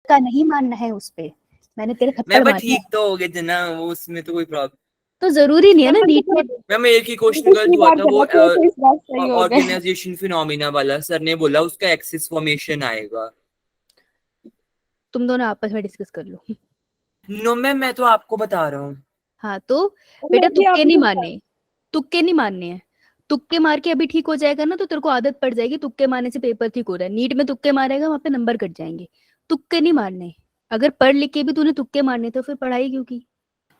का नहीं मानना है उस पे, मैंने तेरे थप्पड़ मैम मारे। ठीक तो हो गए थे ना वो, उसमें तो कोई प्रॉब्लम। तो जरूरी नहीं है ना नीट में। मैम एक ही क्वेश्चन गलत हुआ था, वो तो इस बात सही हो गए। ऑर्गेनाइजेशन फिनोमिना वाला। सर ने बोला उसका एक्सिस फॉर्मेशन आएगा। तुम दोनों आपस में डिस्कस कर लो। नो मैम, मैं तो आपको बता रहा हूँ। हाँ तो बेटा तुक्के नहीं मारने, तुक्के नहीं मारने हैं। तुक्के मार के अभी ठीक हो जाएगा ना तो तेरे को आदत पड़ जाएगी, तुक्के मारने से पेपर ठीक हो रहा है। नीट में तुक्के मारेगा वहां पे नंबर कट जाएंगे। तुक्के नहीं मारने। अगर पढ़ लिख के भी तूने तुक्के मारने तो फिर पढ़ाई क्यों की?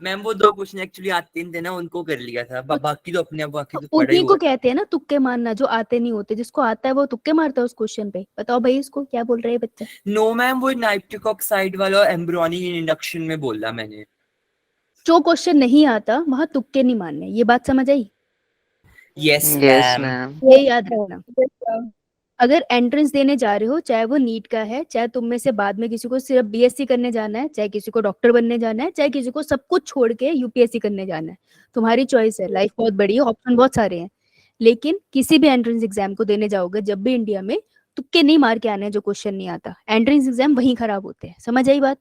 मैम वो 2 क्वेश्चन एक्चुअली आते थे ना, उनको कर लिया था। बाकी तो अपने आप, बाकी तो तो पढ़ा ही उन्हीं को हुआ था। कहते हैं ना तुक्के मारना, जो आते नहीं होते। जिसको आता है वो तुक्के मारता है उस क्वेश्चन पे। बताओ भाई इसको क्या बोल रहे हैं बच्चा? नो मैम, वो नाइट्रिक ऑक्साइड वाला एम्ब्रोनिक इंडक्शन में बोला मैंने। जो क्वेश्चन नहीं आता वहां तुक्के नहीं मारने, ये बात समझ आई? Yes yes ma'am. मैम। ये याद रखना। अगर एंट्रेंस देने जा रहे हो, चाहे वो नीट का है, चाहे तुम में से बाद में किसी को सिर्फ बीएससी करने जाना है, चाहे किसी को डॉक्टर बनने जाना है, चाहे किसी को सब कुछ छोड़ के यूपीएससी करने जाना है, तुम्हारी चॉइस है। लाइफ बहुत बड़ी है, ऑप्शन बहुत सारे हैं। लेकिन किसी भी एंट्रेंस एग्जाम को देने जाओगे जब भी इंडिया में, तुक्के नहीं मार के आने हैं जो क्वेश्चन नहीं आता। एंट्रेंस एग्जाम वहीं खराब होते हैं। समझ आई बात?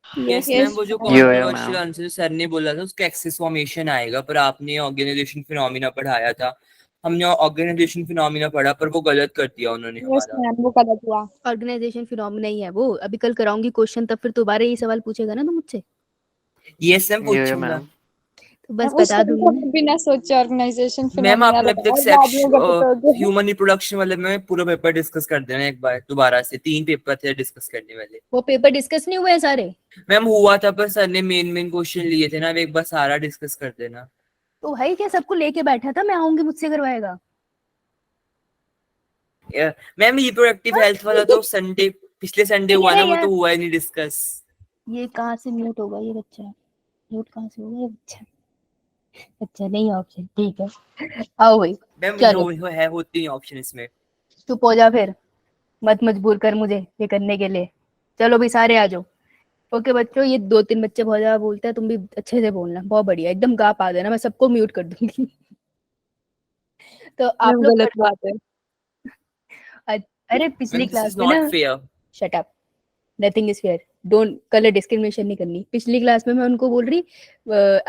यस मैम, वो जो यो कंट्रोवर्शियल मैम। आंसर सर ने बोला था उसका एक्सेस फॉर्मेशन आएगा, पर आपने ऑर्गेनाइजेशन फिनोमिना पढ़ाया था। हमने ऑर्गेनाइजेशन फिनोमिना पढ़ा, पर वो गलत कर दिया उन्होंने यस हमारा। मैम, वो गलत हुआ। ऑर्गेनाइजेशन फिनोमिना ही है वो। अभी कल कराऊंगी क्वेश्चन, तब फिर दोबारा यही सवाल पूछेगा ना तो मुझसे। यस मैम, यो पूछूंगा। मैम। तो बस उस बता टाइम दूंगी तो मैं। बिना सोचे ऑर्गेनाइजेशन मैम फिनोमिना आपने अब तक लगाया, बाद सेक्श में गलत हो गया। ह्यूमन रिप्रोडक्शन वाले में पूरा पेपर डिस्कस कर देना एक बार दोबारा से। 3 पेपर थे डिस्कस करने वाले। वो पेपर डिस्कस नहीं हुए हैं सारे? मैम हुआ था, पर सर ने मेन क्वेश्चन लिए थे ना, अब एक बार सारा डिस्कस कर देना। तो भाई क्या सबको लेके बैठा था, मैं आऊंगी मुझसे करवाएगा? मैम रिप्रोडक्टिव हेल्थ वाला तो संडे, पिछले संडे हुआ अरे ना, वो यार, तो हुआ ही नहीं डिस्कस। ये कहाँ से म्यूट होगा ये बच्चा? म्यूट कहाँ से होगा ये बच्चा? अच्छा नहीं ऑप्शन, ठीक है। आओ भाई। मैम चलो होती नहीं ऑप्शन इसमें। चुप हो जा फिर, मत मजबूर कर मुझे ये करने के लिए। चलो भी सारे आ जाओ। ओके बच्चों, ये 2-3 बच्चे बहुत ज्यादा बोलते हैं, तुम भी अच्छे से बोलना। बहुत बढ़िया, एकदम गा पा देना, मैं सबको म्यूट कर दूंगी। तो आप लोग गलत बात है। अरे पिछली मैम दिस क्लास इज में ना, not fair. Shut up, nothing is fair. Don't colour discrimination नहीं करनी। पिछली क्लास में मैं उनको बोल रही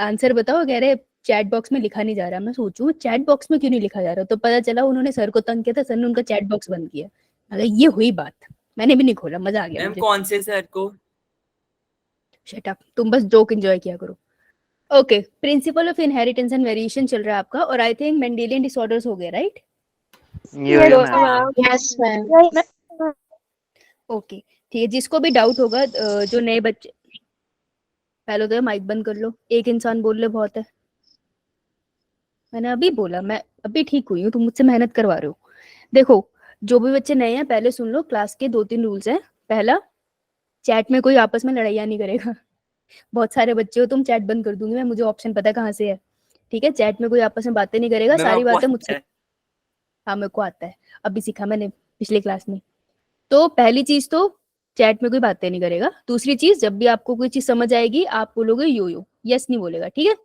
आंसर बताओ, कह रहे चैट बॉक्स में लिखा नहीं जा रहा। मैं सोचूं चैट बॉक्स में क्यों नहीं लिखा जा रहा, तो पता चला उन्होंने सर को तंग किया था, सर ने उनका चैट बॉक्स बंद किया। अगर ये हुई बात, मैंने भी नहीं खोला, मजा आ गया मैम मुझे। कौन से सर को? शट अप, तुम बस जोक एंजॉय किया करो। Okay, principle of inheritance and variation चल रहा है आपका, और आई थिंक मेंडेलियन डिसऑर्डर्स हो गया, राइट? यो मैम। Yes ma'am. ओके ठीक है, जिसको भी डाउट होगा जो नए बच्चे, पहले तो माइक बंद कर लो। एक इंसान बोल ले बहुत है। मैंने अभी बोला, मैं अभी ठीक हुई हूँ, तुम मुझसे मेहनत करवा रहे हो। देखो, जो भी बच्चे नए हैं पहले सुन लो, क्लास के 2-3 रूल्स हैं। पहला, चैट में कोई आपस में लड़ाइयाँ नहीं करेगा। बहुत सारे बच्चे हो तुम, चैट बंद कर दूंगी मैं, मुझे ऑप्शन पता कहाँ से है। ठीक है, चैट में कोई आपस में बातें नहीं करेगा, मैम सारी आपको बातें आता मुझसे। है? हाँ मेरे को आता है, अभी सीखा मैंने पिछले क्लास में। तो पहली चीज तो, चैट में कोई बातें नहीं करेगा। दूसरी चीज, जब भी आपको कोई चीज समझ आएगी आप बोलोगे यो यो, यस नहीं बोलेगा, ठीक है?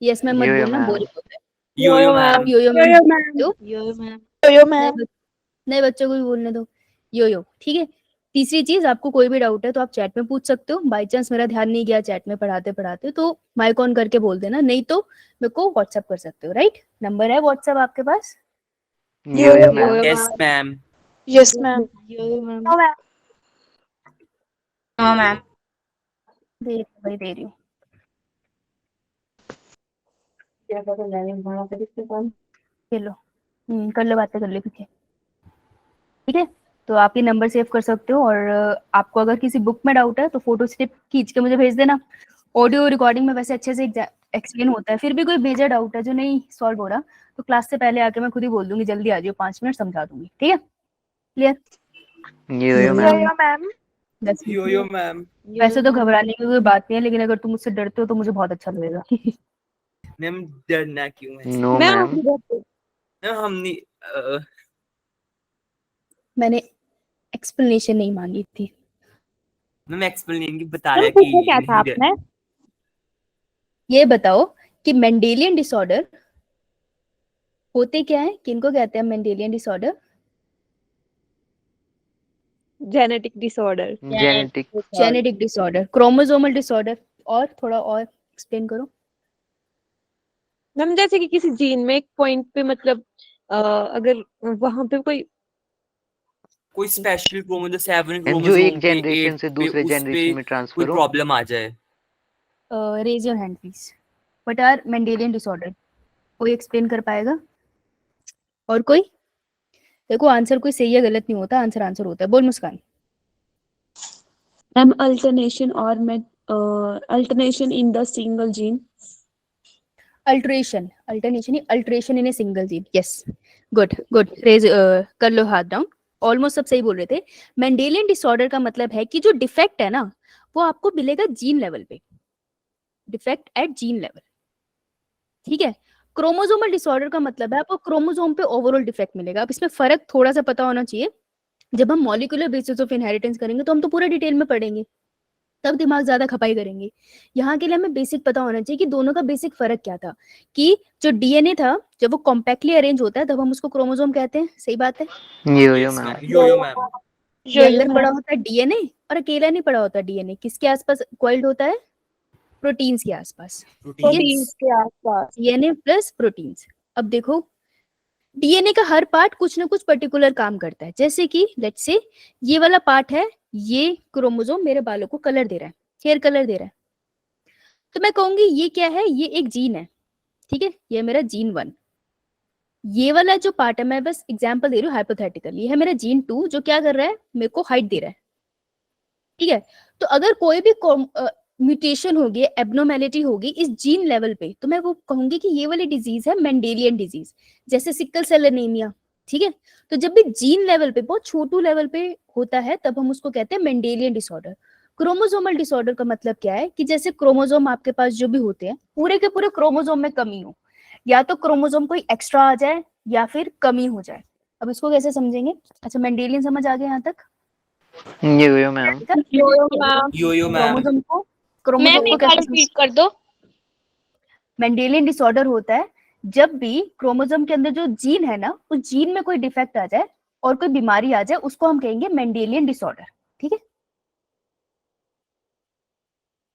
यस मैम मत यो बोलना, मैम। बोरिंग होता है। यो यो मैम। यो यो मैम यो बोलते हो? मैम। नए नए बच्चों को भी बोलने दो यो यो, ठीक है? तीसरी चीज, आपको कोई भी डाउट है तो आप चैट में पूछ सकते हो। बाई चांस मेरा ध्यान नहीं गया चैट में पढ़ाते पढ़ाते तो माइक ऑन करके बोल देना, नहीं तो मेरे को व्हाट्सएप कर सकते हो, राइट? नंबर है व्हाट्सएप आपके पास? Yo ma'am. Yes ma'am. Yes ma'am. No ma'am. दे रही हूँ भाई, दे रही हूँ। ये लो, कर लो, बातें कर लो पीछे, ठीक है? तो आप ये नंबर सेव कर सकते हो, और आपको अगर किसी बुक में डाउट है तो फोटो स्टेप खींच के मुझे भेज देना। ऑडियो रिकॉर्डिंग में वैसे अच्छे से एक्सप्लेन होता है। फिर भी कोई मेजर डाउट है जो नहीं सॉल्व हो रहा, तो क्लास से पहले आके मैं खुद ही बोल दूंगी, जल्दी आ जाओ, 5 मिनट समझा दूंगी, ठीक है? क्लियर? यो मैम। मैम। यो यो मैम। वैसे तो घबराने की कोई बात नहीं है, लेकिन अगर तुम मुझसे डरते हो तो मुझे बहुत अच्छा लगेगा। मैम डरना क्यों है? No ma'am. मैम हम नहीं मैंने एक्सप्लेनेशन नहीं मांगी थी। मैम एक्सप्लेन की बताया मैम कि पूछा क्या था नहीं डर। आपने? ये बताओ कि मेंडेलियन डिसऑर्डर होते क्या है, किनको कहते हैं Mendelian disorder? Genetic disorder. Genetic disorder, chromosomal disorder. और थोड़ा और एक्सप्लेन करो। मैम जैसे कि किसी जीन में एक पॉइंट पे मतलब अगर वहां पे कोई स्पेशल क्रोमोसोम 7 जो क्रोमोसोम एक पे जनरेशन 8 से पे दूसरे उस पे जनरेशन में कोई ट्रांसफर हो। प्रॉब्लम आ जाए। Raise your hand please. What are Mendelian disorder? कोई एक्सप्लेन कर पाएगा? और कोई? देखो आंसर कोई सही या गलत नहीं होता, आंसर आंसर होता है। बोल Muskan. Ma'am alternation in the single gene. Alteration, alternation, alteration in a single gene. Yes, good good. Raise कर लो हाथ डाउन। ऑलमोस्ट सब सही बोल रहे थे। मेंडेलियन डिसऑर्डर का मतलब है कि जो डिफेक्ट है ना वो आपको मिलेगा जीन लेवल पे, डिफेक्ट एट जीन लेवल। ठीक है। क्रोमोसोमल डिसऑर्डर का मतलब है आपको क्रोमोसोम पे ओवरऑल डिफेक्ट मिलेगा। अब इसमें फर्क थोड़ा सा पता होना चाहिए। जब हम मॉलिक्यूलर बेसिस ऑफ इनहेरिटेंस करेंगे तो हम तो पूरा डिटेल में पढ़ेंगे, तब दिमाग ज्यादा खपाई करेंगे। यहाँ के लिए हमें बेसिक पता होना चाहिए कि दोनों का बेसिक फर्क क्या था। कि जो डीएनए था जब वो कॉम्पैक्टली अरेंज होता है तब हम उसको क्रोमोसोम कहते हैं। सही बात है। यो मैम। यो मैम। ये अंदर पड़ा होता है डीएनए और अकेला नहीं पड़ा होता डीएनए। किसके आसपास कॉइल्ड होता है? प्रोटीन्स के आसपास। प्रोटीन्स के आसपास। DNA plus proteins. अब देखो डीएनए का हर पार्ट कुछ ना कुछ पर्टिकुलर काम करता है। जैसे कि लेट्स से ये वाला पार्ट है, ये क्रोमोसोम मेरे बालों को कलर दे रहा है, हेयर कलर दे रहा है। तो मैं कहूंगी ये क्या है? ये एक जीन है। ठीक है, ये मेरा जीन 1। ये वाला जो पार्ट है, मैं बस एग्जांपल दे रही हूँ हाइपोथेटिकल, ये है मेरा जीन 2 जो क्या कर रहा है? मेरे को हाइट दे रहा है। ठीक है। तो अगर कोई भी म्यूटेशन होगी, एब्नॉर्मेलिटी होगी इस जीन लेवल पे, तो मैं वो कहूंगी कि ये वाली डिजीज है मेंडेलियन डिजीज, जैसे सिकल सेल एनीमिया। ठीक है। तो जब भी जीन लेवल पे, बहुत छोटू लेवल पे होता है, तब हम उसको कहते हैं मेंडेलियन डिसऑर्डर। क्रोमोसोमल डिसऑर्डर का मतलब क्या है? कि जैसे क्रोमोसोम आपके पास जो भी होते हैं, पूरे के पूरे क्रोमोसोम में कमी हो, या तो क्रोमोसोम कोई एक्स्ट्रा आ जाए या फिर कमी हो जाए। अब इसको कैसे समझेंगे? अच्छा, मेंडेलियन समझ आ गया यहाँ तक? यो मैम। यो मैम। क्रोमोसोम को कैसे रिपीट कर दो। मेंडेलियन डिसऑर्डर होता है जब भी क्रोमोसोम के अंदर जो जीन है ना, उस जीन में कोई डिफेक्ट आ जाए और कोई बीमारी आ जाए, उसको हम कहेंगे मेंडेलियन डिसऑर्डर। ठीक है।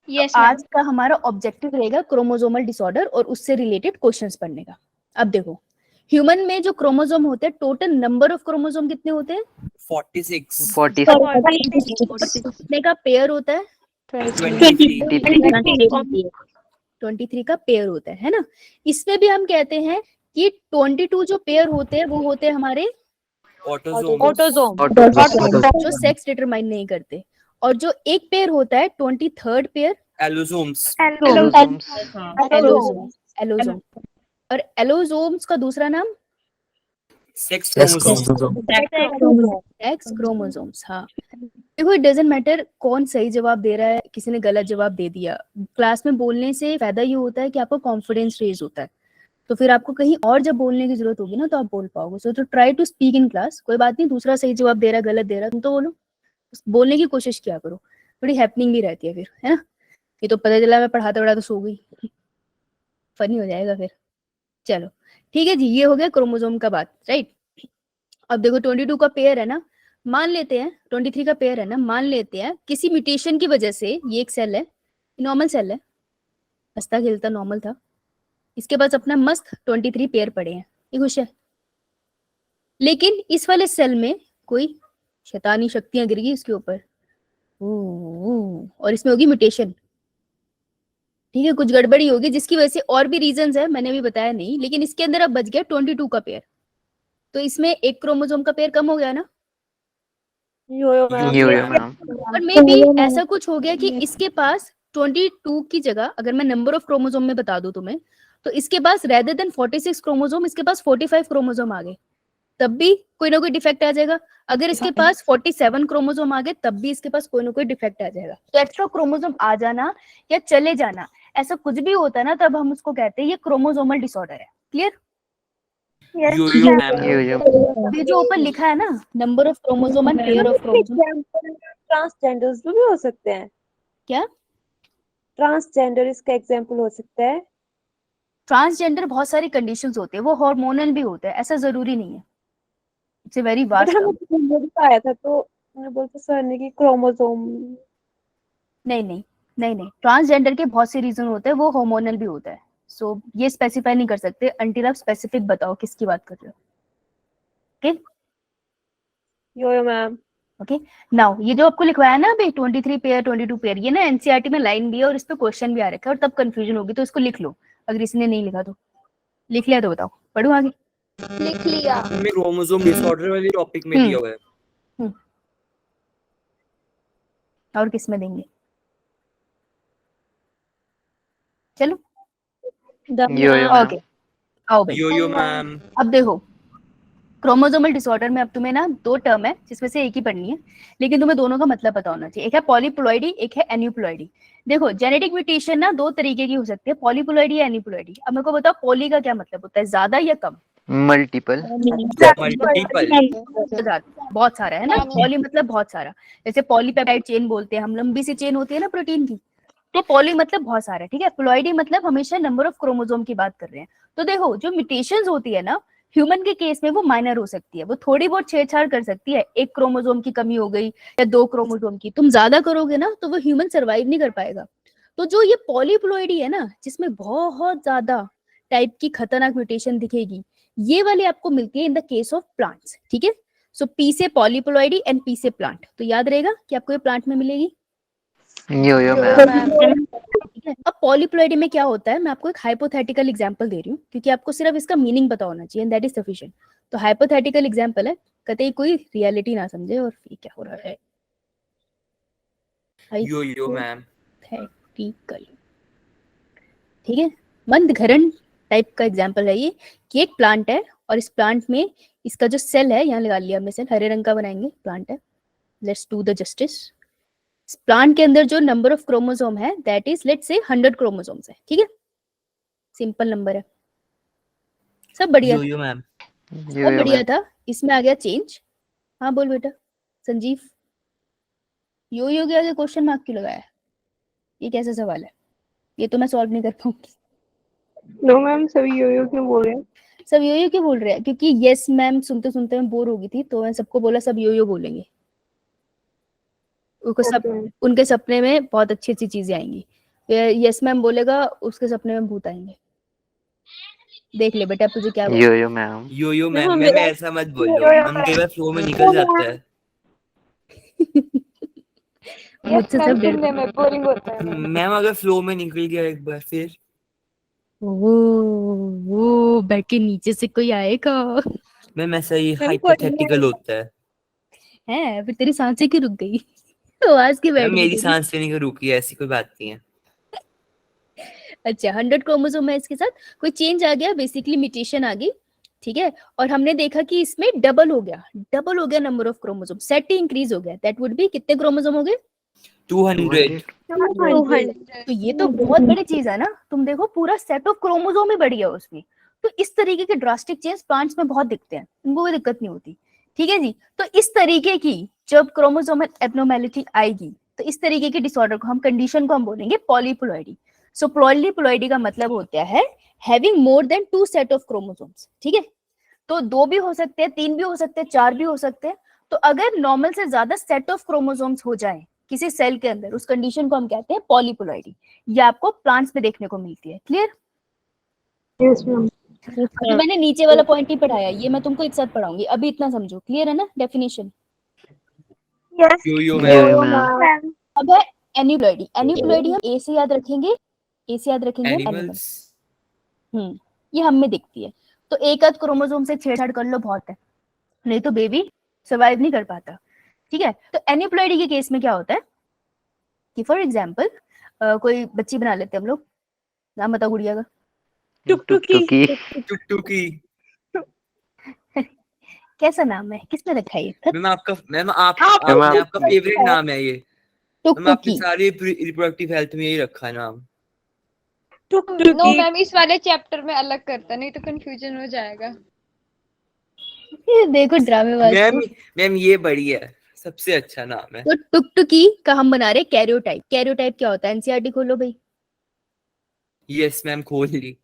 यस आज का हमारा ऑब्जेक्टिव रहेगा क्रोमोसोमल डिसऑर्डर और उससे रिलेटेड क्वेश्चंस पढ़ने का। अब देखो ह्यूमन में जो क्रोमोसोम होते हैं, टोटल नंबर ऑफ क्रोमोसोम कितने होते हैं? 46 कितने का पेयर होता है? 23 23 का पेयर होता है ना। इसमें भी हम कहते हैं कि 22 जो पेयर होते हैं वो होते हैं हमारे ऑटोसोम। जो सेक्स डिटरमाइन नहीं करते। और जो एक पेयर होता है 23rd पेयर, एलोसोम्स। एलोसोम। और एलोसोम्स का दूसरा नाम सेक्स क्रोमोसोम। Sex chromosomes. हाँ, देखो इट डजंट मैटर कौन सही जवाब दे रहा है, किसी ने गलत जवाब दे दिया। क्लास में बोलने से फायदा ये होता है कि आपको कॉन्फिडेंस रेज होता है, तो फिर आपको कहीं और जब बोलने की जरूरत होगी ना तो आप बोल पाओगे। सो तो try to speak in class. कोई बात नहीं, दूसरा सही जवाब दे रहा है, गलत दे रहा है, तुम तो बोलो, बोलने की कोशिश किया करो। थोड़ी हैपनिंग भी रहती है फिर, है ना। ये तो पता चला मैं पढ़ाते पढ़ाते सो गई, फनी हो जाएगा फिर। चलो ठीक है जी, ये हो गया क्रोमोसोम का बात, राइट। अब देखो 22 का पेयर है ना, मान लेते हैं 23 का पेयर है ना, मान लेते हैं किसी म्यूटेशन की वजह से ये एक सेल है, नॉर्मल सेल है, हंसता खेलता नॉर्मल था, इसके पास अपना मस्त 23 पेयर पड़े हैं, ये खुश है। लेकिन इस वाले सेल में कोई शैतानी शक्तियां गिर गई इसके ऊपर, और इसमें होगी म्यूटेशन। ठीक है, कुछ गड़बड़ी होगी जिसकी वजह से, और भी रीजंस है मैंने भी बताया नहीं, लेकिन इसके अंदर अब बच गया 22 का पेयर। तो इसमें एक क्रोमोसोम का पेयर कम हो गया ना। यो मैम। और मे बी ऐसा कुछ हो गया कि इसके पास 22 की जगह, अगर मैं नंबर ऑफ क्रोमोसोम में बता दूं तुम्हें, तो इसके पास रेदर देन 46 क्रोमोसोम, इसके पास 45 क्रोमोसोम आ गए, तब भी कोई ना कोई डिफेक्ट आ जाएगा। अगर इसके पास 47 क्रोमोसोम आ गए, तब भी इसके पास कोई ना कोई डिफेक्ट आ जाएगा। तो एक्स्ट्रा क्रोमोसोम आ जाना या चले जाना, ऐसा कुछ भी होता है ना, तब हम उसको कहते हैं ये क्रोमोसोमल डिसऑर्डर है। क्लियर? यो मैम। ये जो ऊपर लिखा है ना, number of chromosome and pair of chromosome. Transgenders भी हो सकते हैं क्या? ट्रांसजेंडर इसका एग्जांपल हो सकता है। ट्रांसजेंडर बहुत सारी कंडीशंस होते हैं, वो हार्मोनल भी होते हैं, ऐसा जरूरी नहीं है। It's a very but vast. हमें आया था तो मैं बोलते सर ने कि क्रोमोसोम। नहीं ट्रांसजेंडर के बहुत से रीजन होते हैं, वो हार्मोनल भी होता है। सो ये स्पेसिफाई नहीं कर सकते अंटिल आप स्पेसिफिक बताओ किसकी बात कर रहे हो। ओके यो मैम। ओके नाउ ये जो आपको लिखवाया ना अभी 23 पेयर 22 पेयर, ये ना एनसीईआरटी में लाइन भी है और इस पे क्वेश्चन भी आ रखा है और तब कंफ्यूजन होगी, तो इसको लिख लो। अगर इसने नहीं लिखा तो लिख लिया तो बताओ, पढ़ो आगे। लिख लिया। हमें क्रोमोसोम डिसऑर्डर वाले टॉपिक में दिया हुआ है। और किस में देंगे? चलो Yo-yo ओके ma'am. आओ भाई। यो मैम। अब देखो क्रोमोसोमल डिसऑर्डर में अब तुम्हें ना दो टर्म है जिसमें से एक ही पढ़नी है, लेकिन तुम्हें दोनों का मतलब पता होना चाहिए। एक है पॉलीप्लॉइडी, एक है एन्यूप्लॉइडी। देखो जेनेटिक म्यूटेशन ना दो तरीके की हो सकती है, पॉलीप्लॉइडी या एन्यूप्लॉइडी। अब मेरे को बताओ पॉली का क्या मतलब होता है, ज्यादा या कम? Multiple. मल्टीपल। बहुत सारा है ना, पॉली मतलब बहुत सारा। जैसे पॉलीपेप्टाइड चेन बोलते हैं हम, लंबी सी चेन होती है ना प्रोटीन की, तो पॉली मतलब बहुत सारा, ठीक है। प्लॉइडी मतलब हमेशा नंबर ऑफ क्रोमोसोम की बात कर रहे हैं। तो देखो जो म्यूटेशंस होती है ना ह्यूमन के केस में वो माइनर हो सकती है, वो थोड़ी बहुत छेड़छाड़ कर सकती है, एक क्रोमोसोम की कमी हो गई या दो क्रोमोसोम की। तुम ज्यादा करोगे ना तो वो ह्यूमन सर्वाइव नहीं कर पाएगा। तो जो ये पॉलीप्लॉइडी है ना जिसमें बहुत ज्यादा टाइप की खतरनाक म्यूटेशन दिखेगी, ये वाली आपको मिलती है in the case of plants, ठीक है। सो पी से पॉलीप्लॉइडी एंड पी से प्लांट, तो याद रहेगा कि आपको ये प्लांट में मिलेगी। Yo-yo ma'am. ठीक है। अब पॉलीप्लॉइडी में क्या होता है, मैं आपको एक हाइपोथेटिकल एग्जांपल दे रही हूँ क्योंकि आपको सिर्फ इसका मीनिंग पता होना चाहिए एंड दैट इज सफिशिएंट। तो हाइपोथेटिकल एग्जांपल है, कतई कोई रियलिटी ना समझे। और ये क्या हो रहा है, यो मैम। हाइपोथेटिकल, ठीक है। मंद घरण टाइप का एग्जांपल है ये कि एक प्लांट है और इस प्लांट में इसका जो सेल है, यहाँ लगा लिया हमने सेल, हरे रंग का बनाएंगे, प्लांट है। Let's do the justice. Plant के अंदर जो नंबर ऑफ क्रोमोसोम है that is let's say 100 chromosomes है, ठीक है। सिंपल नंबर है, सब बढ़िया यो मैम। सब Yo-yo बढ़िया ma'am. था। इसमें आ गया चेंज। हाँ बोल बेटा संजीव, यो के आगे क्वेश्चन मार्क क्यों लगाया? ये कैसा सवाल है, ये तो मैं सॉल्व नहीं कर पाऊंगी। नो मैम सभी यो क्यों बोल रहे हैं? सब यो क्यों बोल रहे हैं? क्योंकि यस मैम सुनते सुनते मैं बोर हो गई थी, तो मैं सबको बोला सब यो बोलेंगे। उनको सब उनके सपने में बहुत अच्छी अच्छी चीजें आएंगी। यस मैम बोलेगा उसके सपने में भूत आएंगे। देख ले बेटा तुझे क्या बोला। Yo-yo ma'am. यो मैम मैम ऐसा मत बोलो, हम कई बार फ्लो में निकल जाता है। मुझसे सब डरते में बोरिंग होता है। मैम अगर फ्लो में निकल गया एक बार फिर वो बैठ के नीचे से कोई आएगा। मैम ऐसा ही मैम हाइपोथेटिकल होता है। फिर तेरी सांसें क्यों रुक गई? आवाज की बैठ मैम गई मेरी तेरी। सांस लेने की रुकी है, ऐसी कोई बात नहीं है। अच्छा 100 क्रोमोसोम है, इसके साथ कोई चेंज आ गया, बेसिकली म्यूटेशन आ गई, ठीक है। और हमने देखा कि इसमें डबल हो गया number of chromosome, set he increase हो गया। दैट वुड बी कितने क्रोमोसोम हो गए? 200। 200। तो ये तो बहुत बड़ी चीज है ना। तुम देखो पूरा सेट ऑफ क्रोमोसोम ही बढ़ गया उसमें। तो इस तरीके के ड्रास्टिक चेंज प्लांट्स में बहुत दिखते हैं, उनको कोई दिक्कत नहीं होती, ठीक है जी। तो इस तरीके की जब क्रोमोसोमल एब्नॉर्मेलिटी आएगी तो इस तरीके के डिसऑर्डर को हम कंडीशन को हम बोलेंगे पॉलीप्लॉइडी। सो पॉलीप्लॉइडी का मतलब होता है having more than 2 set of chromosomes, ठीक है। तो 2 भी हो सकते हैं, 3 भी हो सकते हैं, 4 भी हो सकते हैं। तो अगर नॉर्मल से ज्यादा सेट ऑफ क्रोमोसोम्स हो जाए किसी सेल के अंदर, उस कंडीशन को हम कहते हैं पॉलीप्लॉइडी। ये आपको प्लांट्स में देखने को मिलती है। क्लियर? Yes ma'am. अभी मैंने नीचे वाला पॉइंट ही पढ़ाया, ये मैं तुमको एक साथ पढ़ाऊंगी, अभी इतना समझो। क्लियर है ना डेफिनेशन? यस यो Yo-yo मैम। ma'am. अब है एन्यूप्लॉइडी। एन्यूप्लॉइडी हम ए से याद रखेंगे, ए से याद रखेंगे एनिमल। एनिमल्स। ये हम में दिखती है। तो एक आध क्रोमोसोम से छेड़छाड़ कर लो बहुत है, नहीं तो बेबी सर्वाइव नहीं कर पाता, ठीक है। तो एन्यूप्लॉइडी के केस में क्या होता है कि फॉर एग्जांपल कोई बच्ची बना लेते हैं हम लोग, नाम बताओ गुड़िया का। टुकटुकी। टुकटुकी। कैसा नाम है, किसने रखा है ये? मैम आपका फेवरेट नाम है ये। मैम आपने टुकटुकी। सारी रिप्रोडक्टिव हेल्थ में यही रखा नाम। नो टुकटुकी। मैम इस वाले चैप्टर में अलग करता, नहीं तो कंफ्यूजन हो जाएगा। ये देखो ड्रामेबाज मैम को। मैम ये बढ़िया है, सबसे अच्छा नाम है। तो टुकटुकी का हम बना रहे कैरियोटाइप। कैरियोटाइप क्या होता है? एनसीईआरटी खोलो भाई, यस मैम खोल ली।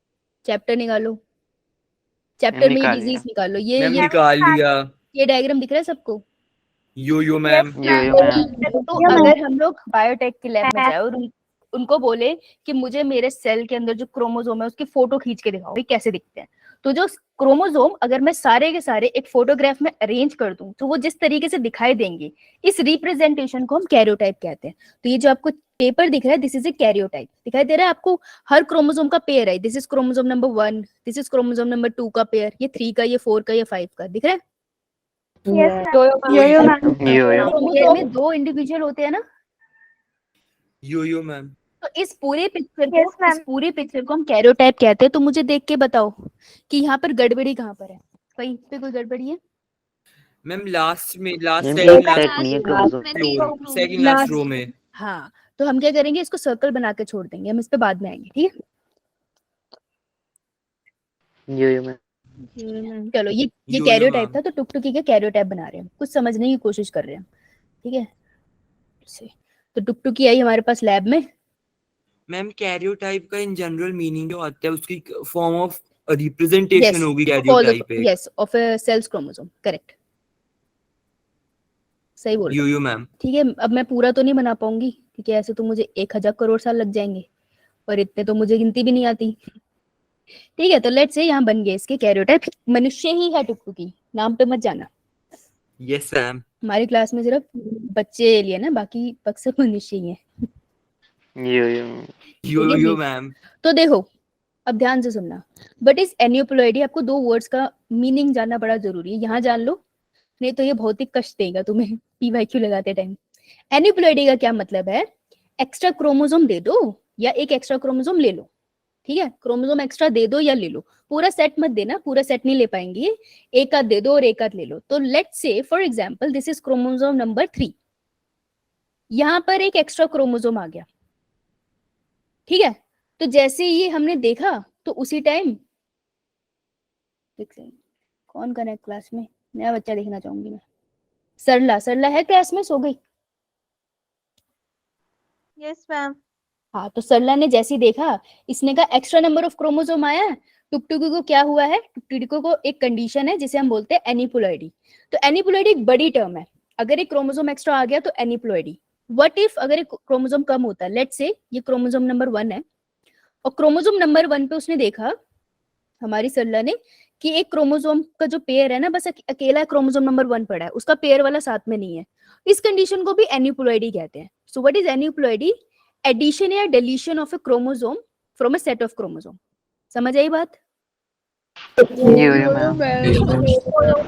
चैप्टर निकालो, चैप्टर में ये निकाल डिजीज लिया। निकालो। मैम निकाल लिया। ये डायग्राम दिख रहा है सबको? यो मैम। यो मैम। तो अगर हम लोग बायोटेक की लैब में जाए और उनको बोले कि मुझे मेरे सेल के अंदर जो क्रोमोसोम है उसकी फोटो खींच के दिखाओ, भाई कैसे दिखते हैं, तो जो क्रोमोसोम अगर मैं सारे के सारे एक फोटोग्राफ में अरेंज कर दूं तो वो जिस तरीके से दिखाई देंगे, इस रिप्रेजेंटेशन को हम कैरियोटाइप कहते हैं। तो ये जो आपको पेपर दिख रहा है, दिस इज ए कैरियोटाइप। दिखाई दे रहा है आपको, हर क्रोमोसोम का पेयर है, this is chromosome number 1, this is chromosome number 2 का पेयर, ये 3 का, ये 4 का, ये 5 का, दिख रहा है। यो मैम। यो क्रोमोसोम में 2 इंडिविजुअल होते हैं ना, यो मैम। तो इस पूरे पिक्चर को हम कैरियोटाइप कहते हैं। तो मुझे देख के बताओ कि यहाँ पर गड़बड़ी कहाँ पर है, कहीं पे कोई गड़बड़ी है? मैम लास्ट में, लास्ट मैम सेकंड एक सेट नहीं है क्रोमोसोम। सेकंड लास्ट रो में। हाँ, तो हम क्या करेंगे, इसको सर्कल बना के छोड़ देंगे, हम इस पे बाद में आएंगे, ठीक यो मैम। है। चलो, ये यो कैरियोटाइप मैम। था, तो टुकटुकी का कैरियोटाइप बना रहे हैं, कुछ समझने की कोशिश कर रहे हैं, ठीक है। तो टुकटुकी आई हमारे पास लैब में। मैम कैरियोटाइप का इन जनरल मीनिंग जो आता है उसकी फॉर्म ऑफ रिप्रेजेंटेशन होगी कैरियोटाइप एक। Yes, of a cell's chromosome, correct, सही बोल रहे हो। Yo ma'am. ठीक है, अब मैं पूरा तो नहीं बना पाऊंगी क्योंकि ऐसे तो मुझे 1000 करोड़ साल लग जाएंगे और इतने तो मुझे गिनती भी नहीं आती। ठीक है, तो लेट्स से यहाँ बन गए इसके कैरियोटाइप। मनुष्य ही है टुकटुकी, नाम पे मत जाना। Yes ma'am. हमारी क्लास में सिर्फ बच्चे लिए ना, बाकी अक्सर मनुष्य ही है। यो मैम। तो देखो, अब ध्यान से सुनना, बट इस एन्यूप्लॉइडी, आपको 2 वर्ड्स का मीनिंग जानना बड़ा जरूरी है, यहाँ जान लो नहीं तो ये बहुत ही कष्ट देगा तुम्हें पीवाईक्यू लगाते टाइम। एन्यूप्लॉइडी का क्या मतलब है, एक्स्ट्रा क्रोमोसोम दे दो या एक एक्स्ट्रा क्रोमोसोम ले लो, ठीक है। क्रोमोसोम एक्स्ट्रा दे दो या ले लो, पूरा सेट मत देना, पूरा सेट नहीं ले पाएंगे, एक आध दे दो और एक आध ले लो। तो let's say for example this is chromosome number 3, यहाँ पर एक एक्स्ट्रा क्रोमोसोम आ गया, ठीक है। तो जैसे ये हमने देखा तो उसी टाइम, कौन कनेक्ट क्लास में, नया बच्चा देखना चाहूंगी मैं। सरला है क्लास में, सो गई? Yes ma'am. हाँ, तो सरला ने जैसे ही देखा, इसने कहा एक्स्ट्रा नंबर ऑफ क्रोमोसोम आया है, टुकटुकी को क्या हुआ है, टुकटुकी को एक कंडीशन है जिसे हम बोलते हैं एनिप्लॉइडी। तो एनिप्लॉइडी एक बड़ी टर्म है, अगर एक क्रोमोसोम एक्स्ट्रा आ गया तो एनिप्लॉइडी। व्हाट इफ अगर एक क्रोमोसोम कम होता है, लेट्स से ये क्रोमोसोम नंबर 1 है और क्रोमोसोम नंबर 1 पे उसने देखा, हमारी सरला ने, कि एक क्रोमोसोम का जो पेयर है ना, बस अकेला क्रोमोसोम नंबर 1 पड़ा है, उसका पेयर वाला साथ में नहीं है, इस कंडीशन को भी एन्यूप्लॉइडी कहते हैं। So what is aneuploidy, addition या deletion of a chromosome from a set of chromosome. समझ आई बात? यो मैम।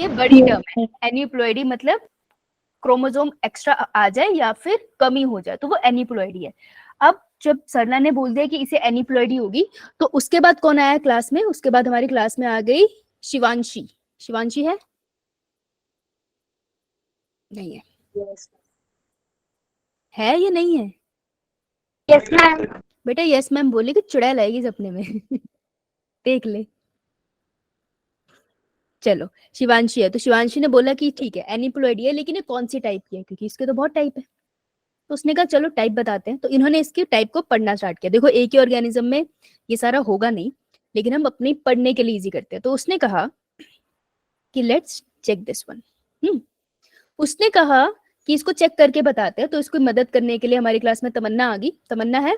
ये बड़ी टर्म है, एन्यूप्लॉइडी मतलब क्रोमोसोम एक्स्ट्रा आ जाए या फिर कमी हो जाए तो वो एन्यूप्लॉइडी है। अब जब सरला ने बोल दिया कि इसे एन्यूप्लॉइडी होगी, तो उसके बाद कौन आया क्लास में, उसके बाद हमारी क्लास में आ गई शिवांशी। शिवांशी है? नहीं है? है या नहीं है? Yes ma'am. बेटा यस मैम बोले कि चुड़ैल आएगी सपने में देख ले। चलो, शिवांशी है, तो शिवांशी ने बोला कि ठीक है एनिप्लॉइडी है, लेकिन ये कौन सी टाइप की है, क्योंकि इसके तो बहुत टाइप है। तो उसने कहा चलो टाइप बताते हैं, तो इन्होंने इसकी टाइप को पढ़ना स्टार्ट किया। देखो एक ही ऑर्गेनिज्म में ये सारा होगा नहीं, लेकिन हम अपने पढ़ने के लिए इजी करते हैं। तो उसने कहा कि लेट्स चेक दिस वन। उसने कहा कि इसको चेक करके बताते हैं, तो इसको मदद करने के लिए हमारी क्लास में तमन्ना आ गई। तमन्ना है?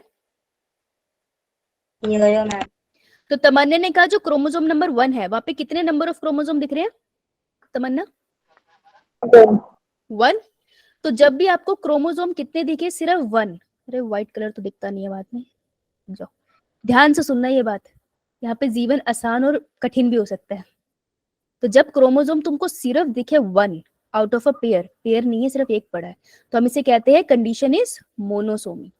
तो तमन्ना ने कहा जो क्रोमोसोम नंबर 1 है वहां पे कितने नंबर ऑफ क्रोमोसोम दिख रहे हैं तमन्ना? 1। तो जब भी आपको क्रोमोसोम कितने दिखे, सिर्फ 1। अरे व्हाइट कलर तो दिखता नहीं है बाद में, जाओ ध्यान से सुनना ये बात, यहाँ पे जीवन आसान और कठिन भी हो सकता है। तो जब क्रोमोसोम तुमको सिर्फ दिखे 1 out of a pair, pair नहीं है सिर्फ एक पड़ा है, तो हम इसे कहते हैं कंडीशन इज मोनोसोमी।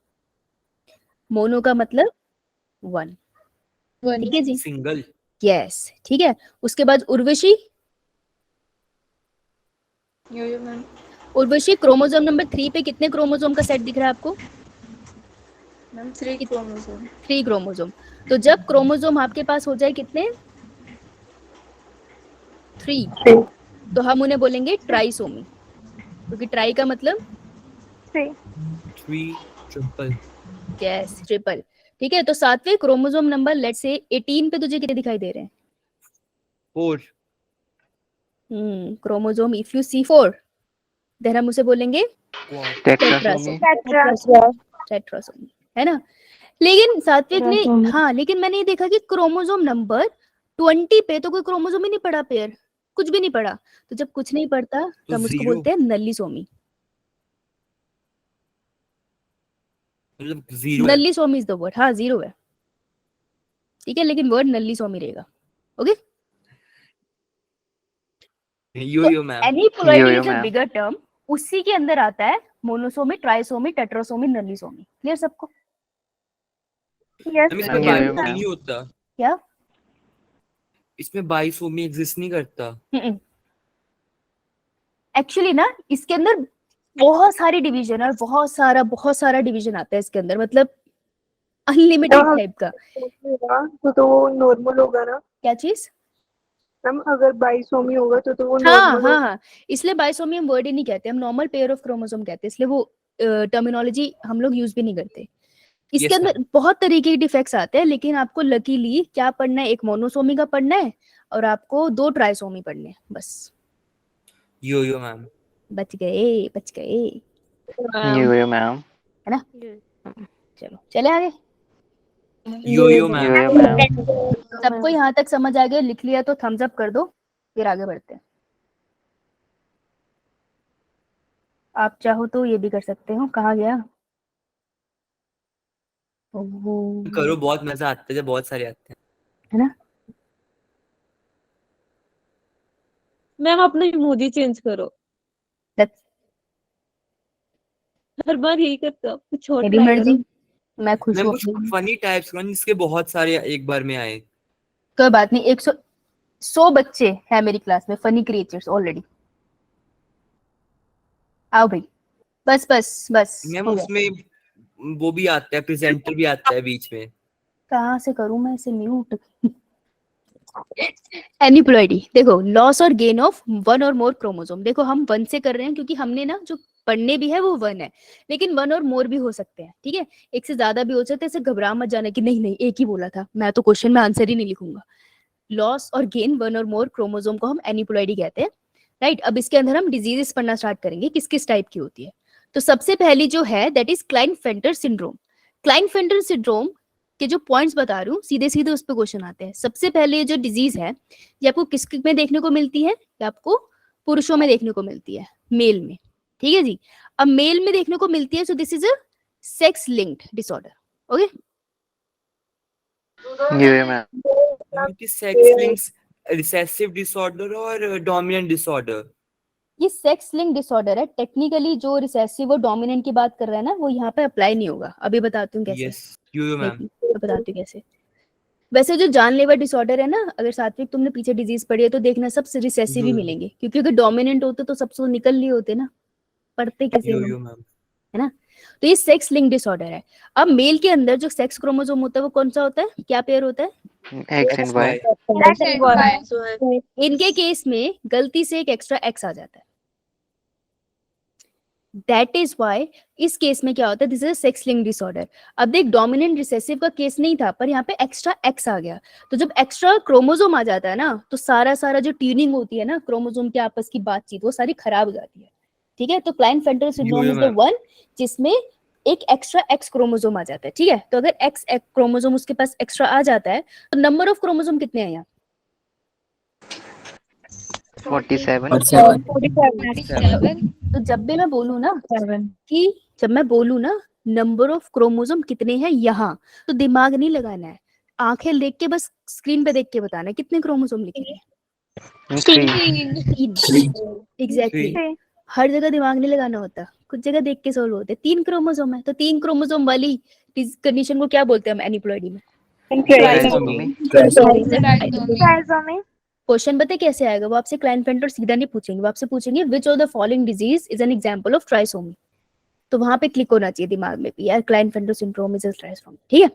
मोनो का मतलब 1, ठीक है जी? सिंगल। यस, ठीक है। उसके बाद उर्वशी। यो मैम। उर्वशी क्रोमोसोम नंबर 3 पे कितने क्रोमोसोम का सेट दिख रहा है आपको? Ma'am 3 chromosome. 3 क्रोमोसोम। तो जब क्रोमोसोम आपके पास हो जाए कितने? 3, तो हम उन्हें बोलेंगे ट्राइसोमी, क्योंकि ट्राई का मतलब 3 ट्रिपल। Yes, triple. ठीक है, तो 7वें क्रोमोसोम नंबर लेट्स से 18 पे तुझे कितने दिखाई दे रहे हैं? 4। Chromosome if you see 4, then हम उसे बोलेंगे टेट्रासोमी। टेट्रासोमी, है ना। लेकिन सात्विक ने, Trisomy। हाँ लेकिन मैंने ये देखा कि क्रोमोसोम नंबर 20 पे तो कोई क्रोमोसोम ही नहीं पड़ा पेयर, कुछ भी नहीं पड़ा। तो जब कुछ नहीं पड़ता तो हम उसको zero। बोलते हैं नल्लीसोमी। मतलब जीरो है। नल्लीसोमी इज द वर्ड, हाँ 0 है, ठीक है, लेकिन वर्ड नल्लीसोमी रहेगा। ओके, यो मैम। एनीप्लॉइडी यो is a ma'am. Bigger term, उसी के अंदर आता है monosomy, trisomy, tetrasomy, nullisomy. Clear सबको? यस मैम यो इसमें यो बाइसोमी मैम। नहीं होता, क्या? इसमें बाइसोमी एग्जिस्ट नहीं करता। एक्चुअली ना इसके अंदर बहुत सारी डिवीजन है, बहुत सारा डिवीजन आता है इसके अंदर, मतलब अनलिमिटेड टाइप का। तो वो नॉर्मल होगा ना क्या चीज? मैम, अगर बाइसोमी होगा तो वो हाँ नॉर्मल हाँ हाँ, इसलिए बाइसोमी हम वर्ड ही नहीं कहते, हम नॉर्मल पेयर ऑफ क्रोमोसोम कहते हैं, इसलिए वो टर्मिनोलॉजी हम लोग यूज भी नहीं करते। इसके Yes, अंदर बहुत तरीके के डिफेक्ट्स आते हैं, लेकिन आपको लकीली क्या पढ़ना है, एक मोनोसोमी का पढ़ना है और आपको 2 ट्राइसोमी पढ़ने हैं, बस। यो मैम। बच गए, बच गए, यो मैम। है ना। चलो चले आगे। यो मैम। यो मैम। सबको यहाँ तक समझ आ गया? लिख लिया तो थम्स अप कर दो, फिर आगे बढ़ते हैं। आप चाहो तो ये भी कर सकते हो। कहाँ गया? ओहो, करो, बहुत मजा आता है जब बहुत सारे आते हैं। है ना। मैम अपना इमोजी चेंज करो, That's हर बार यही करते हो, कुछ और मेरी ट्राई मर्जी, करो। मैं खुश मैम हूँ कुछ अपनी। फनी टाइप्स करो जिसके बहुत सारे एक बार में आए। कोई बात नहीं, 100 बच्चे हैं मेरी क्लास में, फनी क्रिएचर्स ऑलरेडी। आओ भाई, बस बस बस, मैम हो गया। उसमें वो भी आता है, प्रेजेंटर भी आता है बीच में। कहाँ से करूं मैं इसे म्यूट? एनिप्लॉइडी, देखो, लॉस और गेन ऑफ 1 और मोर क्रोमोसोम। देखो हम 1 से कर रहे हैं क्योंकि हमने ना जो पढ़ने भी है वो 1 है, लेकिन 1 और मोर भी हो सकते हैं, ठीक है, एक से ज्यादा भी हो सकते हैं। ऐसे घबरा मत जाना कि नहीं नहीं एक ही बोला था, मैं तो क्वेश्चन में आंसर ही नहीं लिखूंगा। लॉस और गेन 1 और मोर क्रोमोसोम को हम एनिप्लॉइडी कहते हैं, राइट। अब इसके अंदर हम डिजीजेस पढ़ना स्टार्ट करेंगे, किस किस टाइप की होती है। तो सबसे पहली जो है that is Klinefelter syndrome. Klinefelter syndrome के जो पॉइंट्स बता रही हूँ, सीधे सीधे उस पर क्वेश्चन आते हैं। सबसे पहले ये जो डिजीज है, ये आपको किस में देखने को मिलती है? ये आपको पुरुषों में देखने को मिलती है, मेल में, ठीक है जी। अब मेल में देखने को मिलती है, so this is a sex linked disorder. Okay, यो ma'am. Sex links, recessive disorder और डोमिनेंट डिसऑर्डर। ये सेक्स लिंक डिसऑर्डर है। टेक्निकली जो रिसेसिव और डोमिनेंट की बात कर रहा है ना, वो यहाँ पे अप्लाई नहीं होगा। अभी बताती हूँ कैसे। यस, यो मैम। देखिए, मैं बताती हूँ कैसे। वैसे जो जानलेवा डिसऑर्डर है ना, अगर सात्विक तुमने पीछे डिजीज पढ़ी है तो देखना सब रिसेसिव ही मिलेंगे, क्योंकि अगर डोमिनेंट होते तो सबसे निकल लिए होते ना, पढ़ते कैसे हम, यो मैम। है ना। तो ये सेक्स लिंक डिसऑर्डर है। अब मेल के अंदर जो सेक्स क्रोमोसोम होता है वो कौन सा होता है? क्या पेयर होता है? X and Y. इनके केस में गलती से एक एक्स्ट्रा एक्स आ जाता है। दैट इज वाई इस केस में क्या होता है, this is sex link disorder. अब देख, डोमिनेंट रिसेसिव का केस नहीं था, पर यहाँ पे एक्स्ट्रा एक्स आ गया। तो जब एक्स्ट्रा क्रोमोसोम आ जाता है ना, तो सारा जो ट्यूनिंग होती है ना क्रोमोसोम के आपस की बातचीत, वो सारी खराब हो जाती है, ठीक है। तो Klinefelter syndrome is the one जिसमें एक एक्स्ट्रा एक्स क्रोमोसोम आ जाता है, ठीक है। तो अगर एक्स क्रोमोसोम उसके पास एक्स्ट्रा आ जाता है, तो नंबर ऑफ क्रोमोसोम कितने हैं यहाँ? 47। 47। तो जब भी मैं बोलूँ ना कि जब मैं बोलूँ ना नंबर ऑफ क्रोमोसोम कितने हैं यहाँ, तो दिमाग नहीं लगाना है, आंखें देख के बस स्क्रीन पे देख के बताना है कितने क्रोमोसोम लिखे हैं। 3। एग्जैक्टली, हर जगह दिमाग नहीं लगाना होता, कुछ जगह देख के सोल्व होते हैं। 3 क्रोमोसोम है, तो 3 क्रोमोसोम वाली कंडीशन को क्या बोलते हैं हम एनिप्लॉइडी में? क्वेश्चन पता है कैसे आएगा? वो आपसे क्लाइनफेल्टर सीधा नहीं पूछेंगे, वो आपसे पूछेंगे which of the following disease is an example of trisomy. तो वहां पे क्लिक होना चाहिए दिमाग में भी, यार Klinefelter syndrome is a trisomy, ठीक है।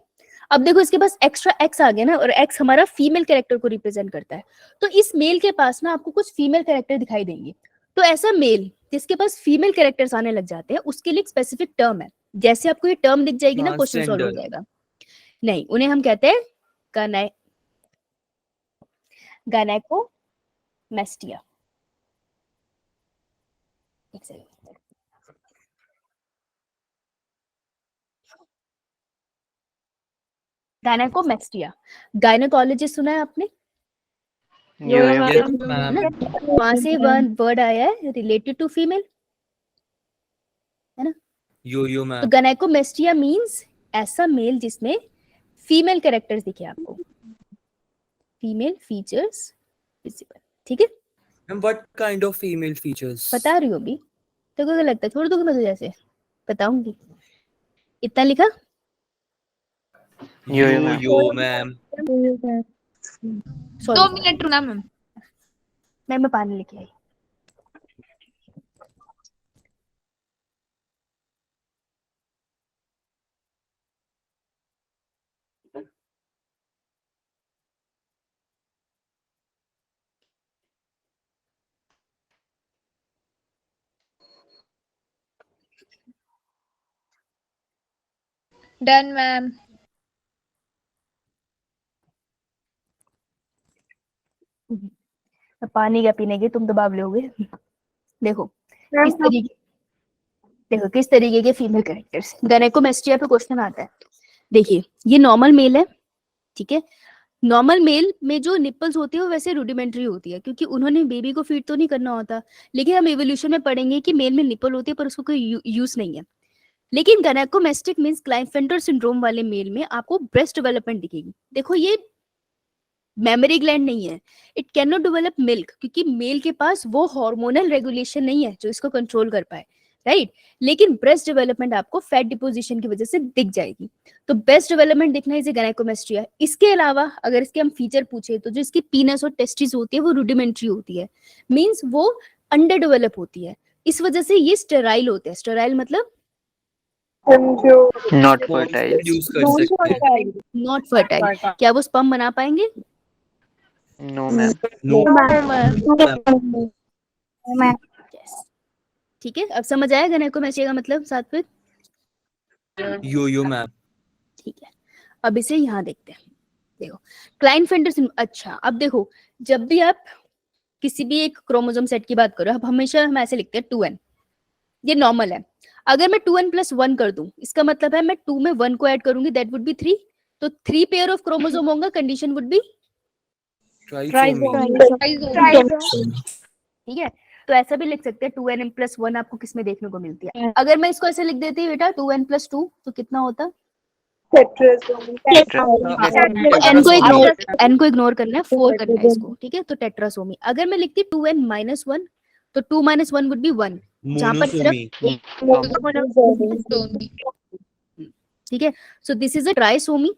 अब देखो इसके पास एक्स्ट्रा एक्स आ गया ना, और एक्स हमारा फीमेल कैरेक्टर को रिप्रेजेंट करता है। तो इस मेल के पास ना आपको कुछ फीमेल कैरेक्टर दिखाई देंगे। तो ऐसा मेल जिसके पास फीमेल कैरेक्टर्स आने लग जाते हैं, उसके लिए एक स्पेसिफिक टर्म है। जैसे आपको ये टर्म दिख जाएगी ना, क्वेश्चन सॉल्व हो जाएगा। नहीं, उन्हें हम कहते हैं गायनेकोमेस्टिया। एक सेल। गायनेकोमेस्टिया, गायनेकोलॉजिस्ट सुना है आपने? Yo-yo, Yo-yo, Yes, ma'am. ma'am. है ना? वहां से वर्ड आया है रिलेटेड टू फीमेल, है ना? Yo-yo, तो ma'am. गायनेकोमेस्टिया मींस ऐसा मेल जिसमें फीमेल कैरेक्टर्स दिखे आपको, फीमेल फीचर्स विजिबल, ठीक है? Ma'am, what kind of female features? बता रही हूँ अभी, तो क्या लगता है छोड़ दूंगी मैं तुझे ऐसे? बताऊंगी। इतना लिखा? Yo-yo, ma'am. Yo-yo, ma'am. Sorry 2 minute रुकना मैम। मैं पानी लेके आई। Done ma'am. पानी क्या पीने की, तुम तो बावले हो गए। देखो मैम किस तरीके, देखो किस तरीके के फीमेल कैरेक्टर्स गायनेकोमेस्टिया पे क्वेश्चन आता है। देखिए ये नॉर्मल मेल है, ठीक है? नॉर्मल मेल में जो निपल्स होती है वो वैसे रूडिमेंट्री होती है, क्योंकि उन्होंने बेबी को फीड तो नहीं करना होता। लेकिन हम एवोल्यूशन में पढ़ेंगे कि मेल में निपल होती है पर उसको कोई यूज नहीं है। लेकिन गायनेकोमेस्टिक मींस क्लाइनफेल्टर सिंड्रोम वाले मेल में आपको ब्रेस्ट डेवलपमेंट दिखेगी। देखो ये मेमोरी ग्लैंड नहीं है, it can not develop milk, क्योंकि मेल के पास वो हार्मोनल रेगुलेशन नहीं है जो इसको कंट्रोल कर पाए, राइट? लेकिन ब्रेस्ट डेवलपमेंट आपको फैट डिपोजिशन की वजह से दिख जाएगी। तो ब्रेस्ट डेवलपमेंट दिखना इज गायनेकोमेस्टिया। इसके अलावा अगर इसके हम फीचर पूछे तो जो इसकी पीनस और टेस्टिस होती है वो रूडिमेंट्री होती है, मींस वो अंडर डेवलप होती है। इस वजह से ये स्टेराइल होते हैं। स्टेराइल मतलब जो Not Sperms fertile. produce कर सकते हैं. Not fertile. क्या वो स्पर्म बना पाएंगे? No, ma'am. No, Yes. ठीक है, अब समझ आया गायनेकोमेस्टिया का मतलब सात्विक? yo-yo, ma'am. ठीक है, अब इसे यहाँ देखते हैं। देखो क्लाइनफेल्टर सिंड्रोम। अच्छा अब देखो, जब भी आप किसी भी एक क्रोमोसोम सेट की बात करो, अब हमेशा हम ऐसे लिखते हैं 2n, ये नॉर्मल है। अगर मैं 2n + 1 कर दूं, इसका मतलब है मैं 2 में 1 को ऐड करूंगी, दैट वुड बी 3। तो 3 पेयर ऑफ क्रोमोसोम होगा, कंडीशन वुड बी, Trisomy. ठीक है? तो ऐसा भी लिख सकते हैं 2n + 1 आपको किस में देखने को मिलती है। अगर मैं इसको ऐसे लिख देती हूँ बेटा 2n + 2, तो कितना होता? टेट्रासोमी। n को इग्नोर करना है, 4 करना है इसको, ठीक है? तो टेट्रासोमी। अगर मैं लिखती 2n - 1, तो 2 - 1 वुड बी 1, जहां पर सिर्फ, Monosomy. ठीक है? So this is a trisomy,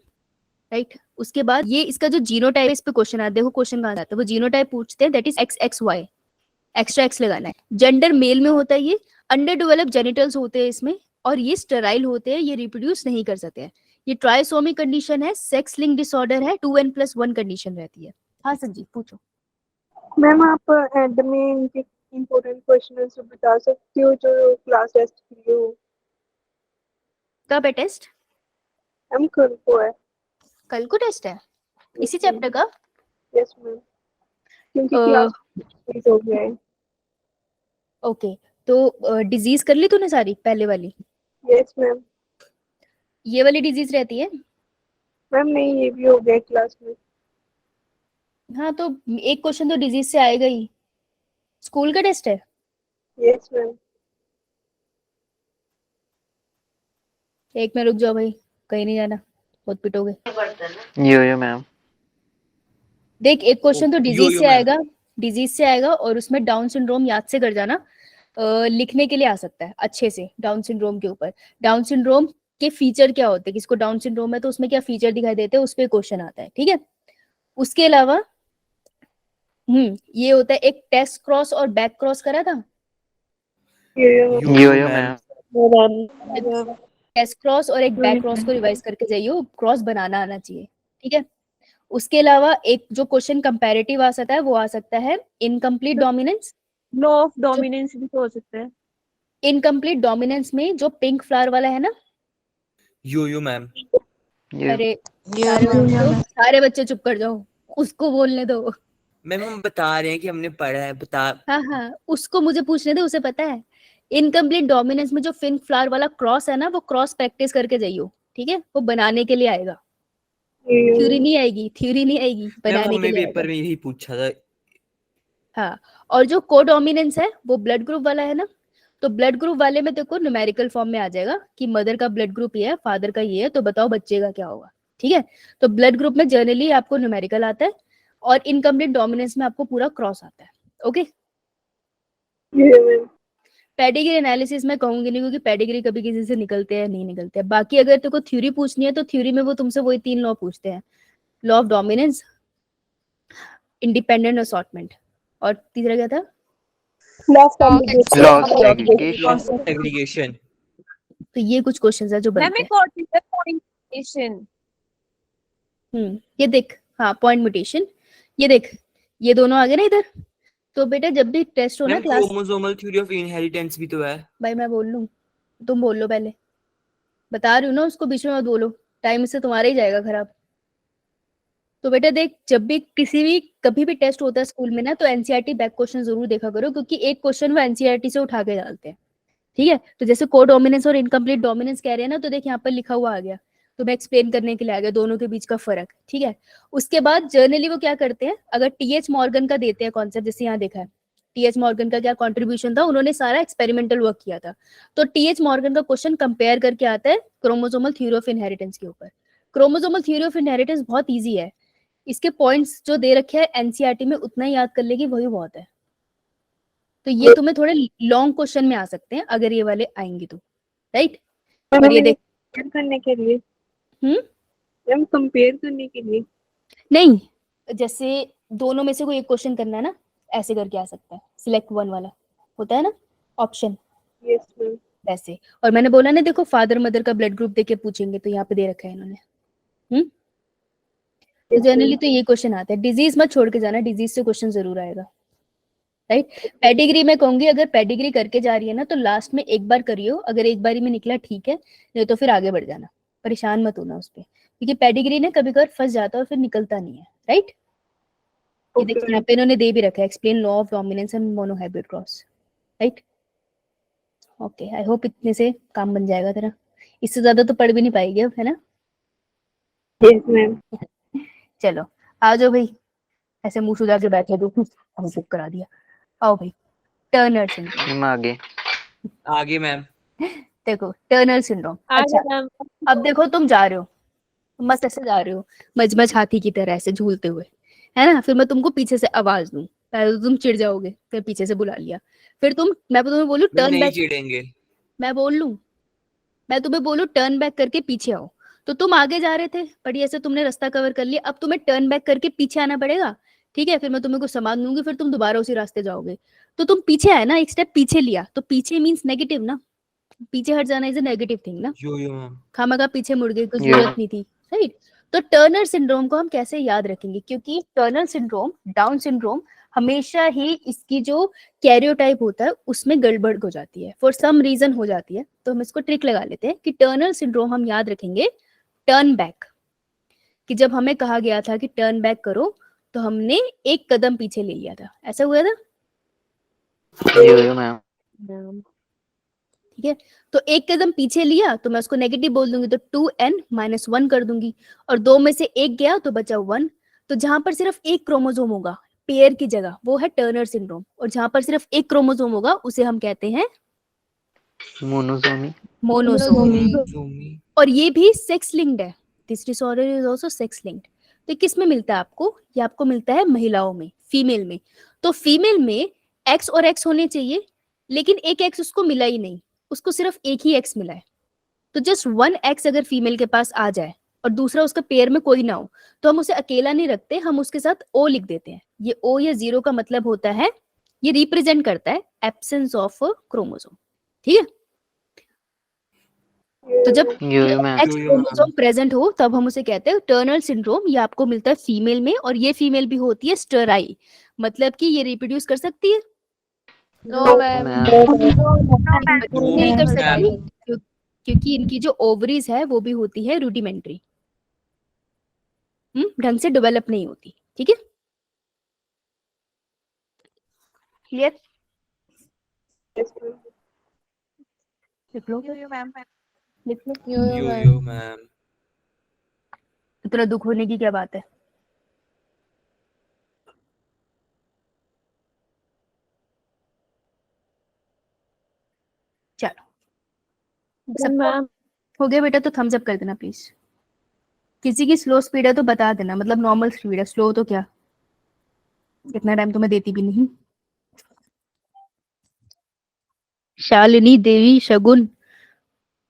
right? उसके बाद ये इसका जो जीनोटाइप, इस पे क्वेश्चन आता है। देखो क्वेश्चन कहाँ आता है, वो जीनोटाइप पूछते हैं, that is XXY, extra x लगाना है। जेंडर मेल में होता है, ये अंडर डेवलप जेनिटल्स होते हैं इसमें, और ये स्टेराइल होते हैं, ये रिप्रोड्यूस नहीं कर सकते हैं। ये ट्राइसोमी कंडीशन है, सेक्स लिंक डिसऑर्डर है, 2n + 1 कंडीशन रहती है। हाँ संजीव पूछो। मैम आप एंड में इनके इम्पोर्टेंट क्वेश्चन बता सकती हो जो क्लास टेस्ट के लिए हो? कब है टेस्ट? मैम कल को है। कल को टेस्ट है इसी चैप्टर का? यस मैम, क्योंकि क्लास कंप्लीट हो गया है। ओके, तो डिजीज कर ली तूने सारी पहले वाली? Yes ma'am. ये वाली डिजीज रहती है? मैम नहीं, ये भी हो गया क्लास में। हाँ तो एक क्वेश्चन तो डिजीज से आएगा ही। स्कूल का टेस्ट है? Yes ma'am. एक में रुक जाओ भाई, कहीं नहीं जाना, बहुत पिटोगे। Yo-yo, ma'am. देख एक क्वेश्चन तो डिजीज यो-यो से मैम. आएगा, डिजीज से आएगा, और उसमें डाउन सिंड्रोम याद से कर जाना। लिखने के लिए आ सकता है अच्छे से डाउन सिंड्रोम के ऊपर। डाउन सिंड्रोम के फीचर क्या होते हैं, किसको डाउन सिंड्रोम है तो उसमें क्या फीचर दिखाई देते हैं, उस पर क्वेश्चन आता है, ठीक है? उसके अलावा ये होता है, एक टेस्ट क्रॉस और बैक क्रॉस करा था। Yo-yo, ma'am. टेस्ट क्रॉस और एक बैक क्रॉस को रिवाइज करके जाइए, क्रॉस बनाना आना चाहिए, ठीक है? उसके अलावा एक जो क्वेश्चन कंपैरेटिव आ सकता है, वो आ सकता है incomplete dominance. Low of dominance भी तो हो सकता है। इनकम्प्लीट डोमिनेंस में जो पिंक फ्लावर वाला है ना, Yo-yo, ma'am. Yo. अरे सारे बच्चे चुप कर जाओ, उसको बोलने दो। मैम हम बता रहे हैं कि हमने पढ़ा है, बता. हाँ हाँ, उसको मुझे पूछने दो, उसे पता है। इनकम्प्लीट डोमिनेंस में जो फिन फ्लावर वाला क्रॉस है ना, वो क्रॉस प्रैक्टिस करके जाइयो, ठीक है, वो बनाने के लिए आएगा, थ्योरी नहीं आएगी, थ्योरी नहीं आएगी, मैम बनाने वो के मैं लिए पेपर आएगा। में यही पूछा था। हाँ, और जो कोडोमिनेंस है वो ब्लड ग्रुप वाला है ना, तो ब्लड ग्रुप वाले में देखो न्यूमेरिकल फॉर्म में आ जाएगा कि मदर का ब्लड ग्रुप ये है, फादर का ये है, तो बताओ बच्चे का क्या होगा, ठीक है। तो ब्लड ग्रुप में जनरली आपको न्यूमेरिकल आता है, और इनकम्प्लीट डोमिनेंस में आपको पूरा क्रॉस आता है। ओके, पेडिग्री एनालिसिस में कहूंगी नहीं, क्योंकि पेडिग्री कभी किसी से निकलते हैं नहीं निकलते हैं। बाकी अगर तेरे को थ्योरी पूछनी है तो थ्योरी में वो तुमसे वही 3 लॉ पूछते हैं, law of dominance, independent assortment, और तीसरा क्या था, Lost Loss segregation. Loss of segregation. तो ये कुछ क्वेश्चंस है जो मैम बनते एक और चीज है, पॉइंटेशन। हैं। ये देख, हाँ पॉइंट म्यूटेशन, ये देख, ये दोनों आ गए ना इधर। तो बेटा जब भी टेस्ट हो ना ma'am class, chromosomal theory of inheritance भी तो है। भाई मैं बोल लूं, तुम बोल लो पहले, बता रही हूँ ना, उसको बीच में मत बोलो, टाइम इससे तुम्हारा ही जाएगा खराब। तो बेटा देख, जब भी किसी भी कभी भी टेस्ट होता है स्कूल में ना, तो एनसीईआरटी बैक क्वेश्चन जरूर देखा करो, क्योंकि एक क्वेश्चन वो एनसीईआरटी से उठा के डालते हैं, ठीक है। तो जैसे को डोमिनेंस और इनकम्प्लीट डोमिनेंस कह रहे हैं ना, तो देख यहाँ पर लिखा हुआ आ गया, तो मैं एक्सप्लेन करने के लिए आ गया दोनों के बीच का फर्क, ठीक है। उसके बाद जर्नली वो क्या करते हैं, अगर टीएच मॉर्गन का देते हैं कॉन्सेप्ट, जैसे यहाँ देखा है टीएच मॉर्गन का क्या कंट्रीब्यूशन था, उन्होंने सारा एक्सपेरिमेंटल वर्क किया था। तो टीएच मॉर्गन का क्वेश्चन कंपेयर करके आता है क्रोमोसोमल थ्योरी ऑफ इनहेरिटेंस के ऊपर। क्रोमोसोमल थ्योरी ऑफ इनहेरिटेंस बहुत ईजी है, इसके पॉइंट्स जो दे रखे हैं एनसीईआरटी में उतना ही याद कर लेगी वही बहुत है। तो ये तुम्हें थोड़े लॉन्ग क्वेश्चन में आ सकते हैं अगर ये वाले आएंगे तो, राइट। और ये देख, कंपेयर करने के लिए, हम्म, मैम कंपेयर करने के लिए। नहीं, जैसे दोनों में से कोई एक क्वेश्चन करना है ना, ऐसे करके आ सकता है, सिलेक्ट वन वाला होता है ना ऑप्शन, यस मैम। वैसे। और मैंने बोला ना, देखो फादर मदर का ब्लड ग्रुप देके पूछेंगे, तो यहाँ पे दे रखा है इन्होंने। तो जनरली तो ये क्वेश्चन आता है, डिजीज मत छोड़ के जाना, डिजीज से क्वेश्चन जरूर आएगा, राइट। पेडिग्री में कहूंगी, अगर पेडिग्री करके जा रही है ना, तो लास्ट में एक बार करियो, अगर एक बारी में निकला ठीक है, नहीं तो फिर आगे बढ़ जाना, परेशान मत होना उस पर, क्योंकि पेडिग्री ने कभी कभार फंस जाता है और फिर निकलता नहीं है, राइट। ये देखिए यहाँ पे इन्होंने दे भी रखा है, explain law of dominance and monohybrid cross, right. Okay, I hope इतने से काम बन जाएगा तेरा, इससे ज्यादा तो पढ़ भी नहीं पाएगी अब, है ना। Yes ma'am. चलो आ जाओ भाई, ऐसे मुंह सुधा के बैठे दो, हम चुप करा दिया। आओ भाई, टर्नर सिंड्रोम। मैम आगे. आगे मैम। देखो टर्नर सिंड्रोम, अच्छा आगे मैम। अब देखो तुम जा रहे हो, मस्त ऐसे जा रहे हो, मजमज हाथी की तरह ऐसे झूलते हुए, है ना, फिर मैं तुमको पीछे से आवाज दूं, पहले तो तुम चिढ़ जाओगे, फिर पीछे से बुला लिया, फिर मैं तुम्हें बोलूं मैम टर्न नहीं बैक, चिढ़ेंगे। मैं बोल लूं, मैं तुम्हें बोलूं टर्न बैक करके पीछे आओ, तो तुम आगे जा रहे थे बढ़िया से, तुमने रास्ता कवर कर लिया, अब तुम्हें टर्न बैक करके पीछे आना पड़ेगा, ठीक है। फिर मैं तुम्हें कुछ सामान दूंगी, फिर तुम दोबारा उसी रास्ते जाओगे, तो तुम पीछे आए ना, एक स्टेप पीछे लिया, तो पीछे मीन्स नेगेटिव ना, पीछे हट जाना इज अ नेगेटिव थिंग ना, यो मैम। खामखा पीछे मुड़ गई, कुछ Yeah. जरूरत नहीं थी, राइट। तो टर्नर सिंड्रोम को हम कैसे याद रखेंगे, क्योंकि टर्नर सिंड्रोम, डाउन सिंड्रोम हमेशा ही इसकी जो कैरियोटाइप होता है उसमें गड़बड़ हो जाती है, फॉर सम रीजन हो जाती है, तो हम इसको ट्रिक लगा लेते हैं कि टर्नर सिंड्रोम हम याद रखेंगे टर्न बैक, कि जब हमें कहा गया था कि टर्न बैक करो, तो हमने एक कदम पीछे ले लिया था, ऐसा हुआ था, Yo मैम. ठीक है। तो एक कदम पीछे लिया तो मैं उसको नेगेटिव बोल दूंगी, तो 2n-1 कर दूंगी, और 2 में से एक गया तो बचा 1, तो जहां पर सिर्फ एक क्रोमोसोम होगा पेयर की जगह, वो है टर्नर सिंड्रोम, और जहां पर सिर्फ एक क्रोमोसोम होगा उसे हम कहते हैं मोनोसोमी. मोनोसोमी, और ये भी सेक्स लिंक्ड है, this disorder is also sex linked. तो किस में मिलता है आपको, ये आपको मिलता है महिलाओं में, फीमेल में। तो फीमेल में एक्स और एक्स होने चाहिए, लेकिन एक एक्स उसको मिला ही नहीं, उसको सिर्फ एक ही एक्स मिला है, तो जस्ट 1 एक्स अगर फीमेल के पास आ जाए और दूसरा उसका पेयर में कोई ना हो, तो हम उसे अकेला नहीं रखते, हम उसके साथ ओ लिख देते हैं। ये ओ या 0 का मतलब होता है, ये रिप्रेजेंट करता है एब्सेंस ऑफ क्रोमोसोम, ठीक है। तो जब Yo ma'am. X chromosome present हो तब हम उसे कहते हैं टर्नर सिंड्रोम, ये आपको मिलता है फीमेल में, और ये फीमेल भी होती है स्टेराइल, मतलब कि ये रिप्रोड्यूस कर सकती है, नो मैम। नहीं कर मैम। सकती, क्योंकि इनकी जो ओवरीज है वो भी होती है रूडिमेंट्री, ढंग से डेवलप नहीं होती, ठीक है, क्लियर। Yes ma'am. लिख लो, मैम लिख लो। यो मैम। इतना दुख होने की क्या बात है? चलो सबको मैम हो गया बेटा, तो थम्स अप कर देना प्लीज। किसी की स्लो स्पीड है तो बता देना, मतलब नॉर्मल स्पीड है, स्लो तो क्या, इतना टाइम तो मैं देती भी नहीं। शालिनी देवी, शगुन,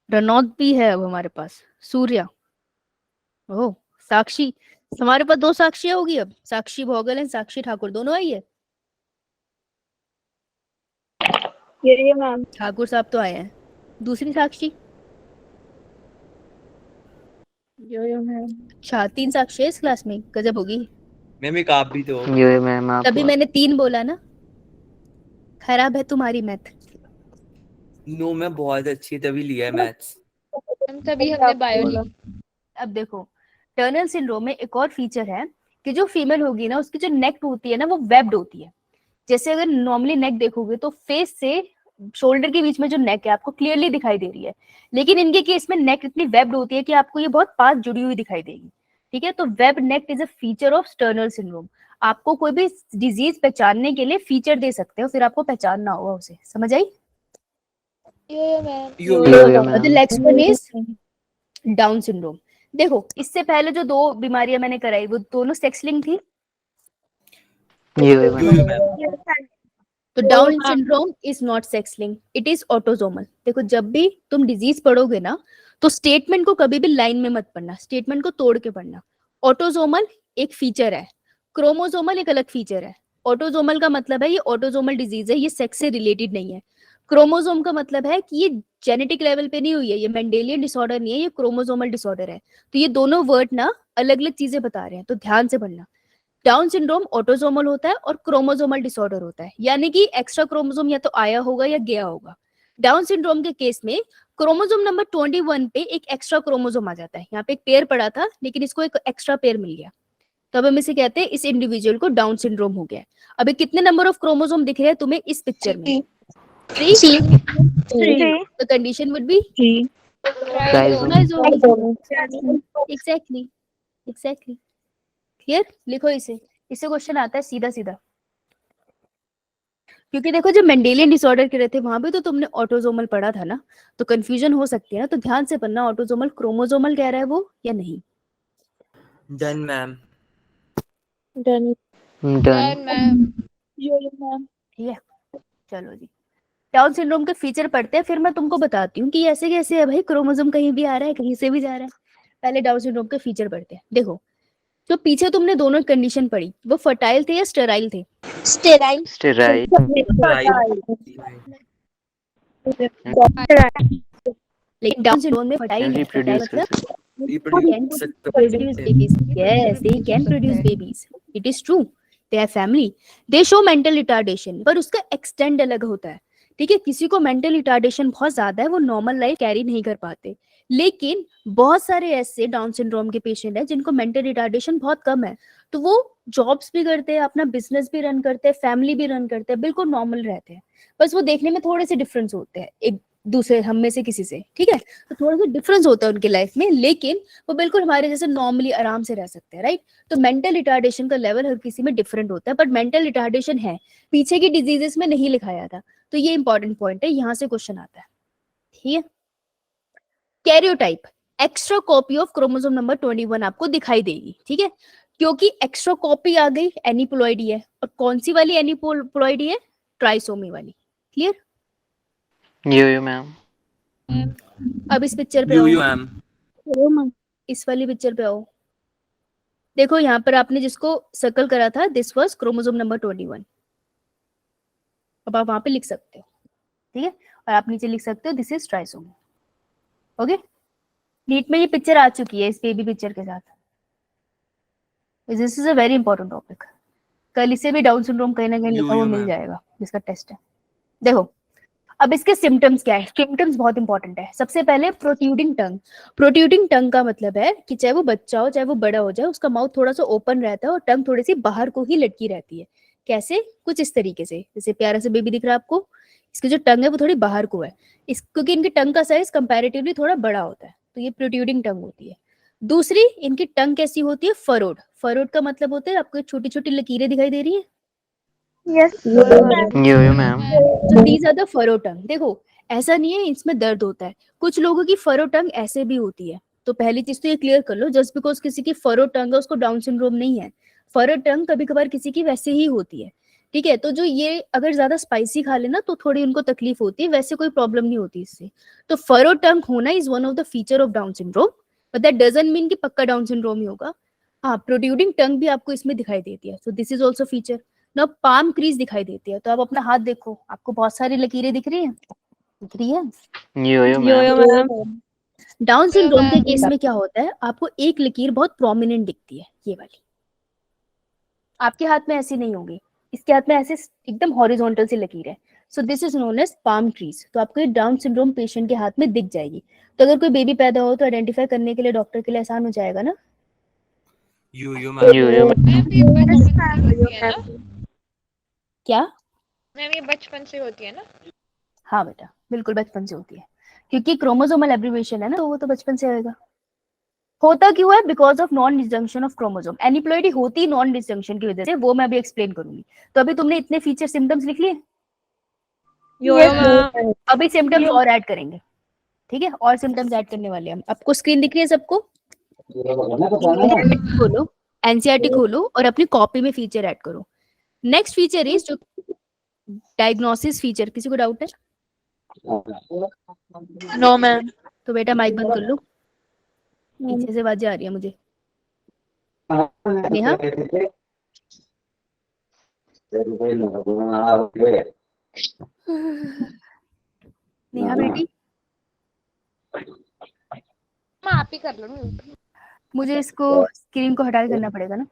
रनौत भी है अब हमारे पास, सूर्या, ओह साक्षी। हमारे पास 2 साक्षी होगी अब, साक्षी भोगल एंड साक्षी ठाकुर, दोनों आई है। ये मैम ठाकुर साहब तो आए हैं। दूसरी साक्षी, यो मैम अच्छा 3 साक्षी है इस क्लास में, गजब होगी। मैम एक आप भी तो। यो मैम आप तभी मैंने 3 बोला ना, खराब है तुम्हारी मैथ। नो मैं बहुत अच्छी है, तभी लिया है मैथ्स। हम तभी हमने बायो ली। अब देखो, टर्नर सिंड्रोम में एक और फीचर है कि जो फीमेल होगी ना, उसकी जो नेक होती है ना, वो वेब्ड होती है। जैसे अगर नॉर्मली नेक देखोगे तो फेस से शोल्डर के बीच में जो नेक है आपको क्लियरली दिखाई दे रही है, लेकिन इनके केस में नेक इतनी वेब्ड होती है कि आपको ये बहुत पास जुड़ी हुई दिखाई देगी। ठीक है, तो web neck is a feature of Turner syndrome. आपको कोई भी डिजीज पहचानने के लिए फीचर दे सकते हो, फिर आपको पहचानना होगा उसे, समझ आई? यो यो the ma'am next one is Down syndrome. देखो इससे पहले जो 2 बीमारियां मैंने कराई वो दोनों सेक्स लिंक थी। यो यो मैम मैम। तो down syndrome is not sex link, it is autosomal. देखो जब भी तुम डिजीज पढ़ोगे ना, तो स्टेटमेंट को कभी भी लाइन में मत पढ़ना, स्टेटमेंट को तोड़ के पढ़ना। ऑटोजोमल एक फीचर है, क्रोमोजोमल एक अलग फीचर है। ऑटोजोमल का मतलब है ये ऑटोजोमल डिजीज है, ये सेक्स से रिलेटेड नहीं है। क्रोमोजोम का मतलब है कि ये जेनेटिक लेवल पे नहीं हुई है, ये मेंडेलियन डिसऑर्डर नहीं है, ये क्रोमोजोमल डिसऑर्डर है। तो ये दोनों वर्ड ना अलग अलग चीजें बता रहे हैं, तो ध्यान से पढ़ना। डाउन सिंड्रोम ऑटोजोमल होता है और क्रोमोजोमल डिसऑर्डर होता है, यानी कि एक्स्ट्रा क्रोमोजोम या तो आया होगा या गया होगा। डाउन सिंड्रोम के केस में क्रोमोजोम नंबर 21 पे एक एक्स्ट्रा क्रोमोजोम आ जाता है। यहाँ पे एक पेयर पड़ा था लेकिन इसको एक एक्स्ट्रा पेयर मिल गया, तब हम इसे कहते हैं इस इंडिविजुअल को डाउन सिंड्रोम हो गया है। अभी कितने नंबर ऑफ क्रोमोजोम दिख रहे हैं तुम्हें इस पिक्चर में? 3। The condition would be exactly, exactly. Clear? लिखो इसे, इससे क्वेश्चन आता है सीधा सीधा। क्योंकि देखो जब मेंडेलियन डिसऑर्डर के रहे थे वहां भी तो तुमने ऑटोजोमल पढ़ा था ना, तो कंफ्यूजन हो सकती है ना, तो ध्यान से पढ़ना ऑटोजोमल क्रोमोजोमल कह रहा है वो या नहीं। Done ma'am. डन मैम ठीक है, चलो जी। डाउन सिंड्रोम के फीचर पढ़ते हैं, फिर मैं तुमको बताती हूँ कि ऐसे कैसे है भाई, क्रोमोसोम कहीं भी आ रहा है कहीं से भी जा रहा है। पहले डाउन सिंड्रोम के फीचर पढ़ते हैं। देखो जो पीछे तुमने दोनों कंडीशन पढ़ी, वो फर्टाइल थे या स्टेराइल थे? स्टेराइल लेकिन डाउन सिंड्रोम में फर्टाइल है, फर्टाइल रिप्रोड्यूस कर मतलब सकते रिप्रोड्यूस can सकते produce babies. Yes, they can produce babies. It is true. They have family. They show mental retardation. पर उसका extent अलग होता है। ठीक है, किसी को मेंटल रिटार्डेशन बहुत ज्यादा है, वो नॉर्मल लाइफ कैरी नहीं कर पाते, लेकिन बहुत सारे ऐसे डाउन सिंड्रोम के पेशेंट हैं जिनको मेंटल रिटार्डेशन बहुत कम है, तो वो जॉब्स भी करते हैं, अपना बिजनेस भी रन करते हैं, फैमिली भी रन करते हैं, बिल्कुल नॉर्मल रहते हैं। बस वो देखने में थोड़े से डिफरेंस होते हैं एक दूसरे हम में से किसी से, ठीक है, तो थोड़ा सा डिफरेंस होता है उनकी लाइफ में, लेकिन वो बिल्कुल हमारे जैसे नॉर्मली आराम से रह सकते हैं, राइट। तो मेंटल रिटार्डेशन का लेवल हर किसी में डिफरेंट होता है, बट मेंटल रिटार्डेशन है, पीछे की डिजीजेस में नहीं लिखाया था, तो ये इंपॉर्टेंट पॉइंट है, यहाँ से क्वेश्चन आता है। ठीक है, karyotype, extra copy of chromosome number 21 आपको दिखाई देगी, ठीक है, क्योंकि एक्स्ट्रा कॉपी आ गई, एनीप्लॉइडी है, और कौन सी वाली एनीप्लॉइडी है? ट्राइसोमी वाली। क्लियर? यो मैम अब इस पिक्चर पे यो आओ, मैम। इस वाली पिक्चर पे आओ। देखो यहाँ पर आपने जिसको सर्कल करा था, दिस वाज क्रोमोसोम नंबर 21। अब आप वहां पे लिख सकते हो, ठीक है, और आप नीचे लिख सकते हो this is trisomy. Okay, NEET में ये पिक्चर आ चुकी है इस बेबी पिक्चर के साथ। This is a very important topic, कल इसे भी डाउन सिंड्रोम कहीं ना कहीं लिखा हुआ मिल जाएगा जिसका टेस्ट है। देखो अब इसके सिम्टम्स क्या है, सिम्टम्स बहुत इंपॉर्टेंट है। सबसे पहले प्रोट्यूडिंग टंग। प्रोट्यूडिंग टंग का मतलब है कि चाहे वो बच्चा हो चाहे वो बड़ा हो जाए, उसका माउथ थोड़ा सा ओपन रहता है और टंग थोड़ी सी बाहर को ही लटकी रहती है। कैसे? कुछ इस तरीके से, जैसे प्यारा सा बेबी दिख रहा है आपको, इसकी जो टंग है वो थोड़ी बाहर को है, इस क्योंकि इनकी टंग का साइज कंपैरेटिवली थोड़ा बड़ा होता है, तो ये प्रोट्रूडिंग टंग होती है। दूसरी, इनकी टंग कैसी होती है, फरोड। फरोड का मतलब होता है, आपको छोटी छोटी लकीरें दिखाई दे रही है, Yes. यो मैम। तो दीज आर द फरो टंग। देखो ऐसा नहीं है इसमें दर्द होता है, कुछ लोगों की फरो टंग ऐसे भी होती है। तो पहली चीज तो ये क्लियर कर लो, जस्ट बिकॉज किसी की फरो टंग है उसको डाउन सिंड्रोम नहीं है। फरो टंग कभी कभार किसी की वैसे ही होती है, ठीक है। तो जो ये अगर ज्यादा स्पाइसी खा लेना तो थोड़ी उनको तकलीफ होती है, वैसे कोई प्रॉब्लम नहीं होती इससे। तो फरो टंग होना is one of the feature of down syndrome, but that doesn't mean कि पक्का डाउन सिंड्रोम ही होगा। हाँ, प्रोट्रूडिंग टंग भी आपको इसमें दिखाई देती है, so this is also feature ना। पाम क्रीज दिखाई देती है, तो आप अपना हाथ देखो, आपको बहुत सारी लकीरें दिख रही है, दिख रही है। यो यो मैम। मैम। डाउन सिंड्रोम के मैम। केस में क्या होता है, आपको एक लकीर बहुत प्रोमिनेंट दिखती है, ये वाली। आपके हाथ में ऐसी नहीं होगी, इसके हाथ में ऐसे एकदम हॉरिजॉन्टल सी लकीर है, so this is known as palm crease. तो आपको ये डाउन सिंड्रोम पेशेंट के हाथ में दिख जाएगी। तो अगर कोई बेबी पैदा हो तो आइडेंटिफाई करने के लिए डॉक्टर के लिए आसान हो जाएगा ना। यो मैम। यो मैम ये बचपन से होती है ना? क्या? मैम ये बचपन से होती है ना? हाँ बेटा, बिल्कुल बचपन से होती है, क्योंकि क्रोमोसोमल एब्रिविएशन है ना, तो वो तो बचपन से आएगा। होता क्यों है? Because of non disjunction of chromosome. Aneuploidy होती नॉन डिसजंक्शन की वजह से, वो मैं अभी एक्सप्लेन करूंगी। तो अभी तुमने इतने फीचर सिम्टम्स लिख लिए, यो मैम। अभी सिम्टम्स और ऐड करेंगे, ठीक है। और सिम्टम्स ऐड करने वाले हैं हम। आपको स्क्रीन दिख रही है सबको? खोलो, एनसीईआरटी खोलो और अपनी कॉपी में फीचर ऐड करो। नेक्स्ट फीचर इज जो डायग्नोसिस फीचर। किसी को डाउट है? No ma'am. तो बेटा माइक बंद कर लो, पीछे से आवाजें आ रही है मुझे। नेहा, नेहा बेटी, मैं आप ही कर लो ना। मुझे इसको स्क्रीन को हटा के करना पड़ेगा ना,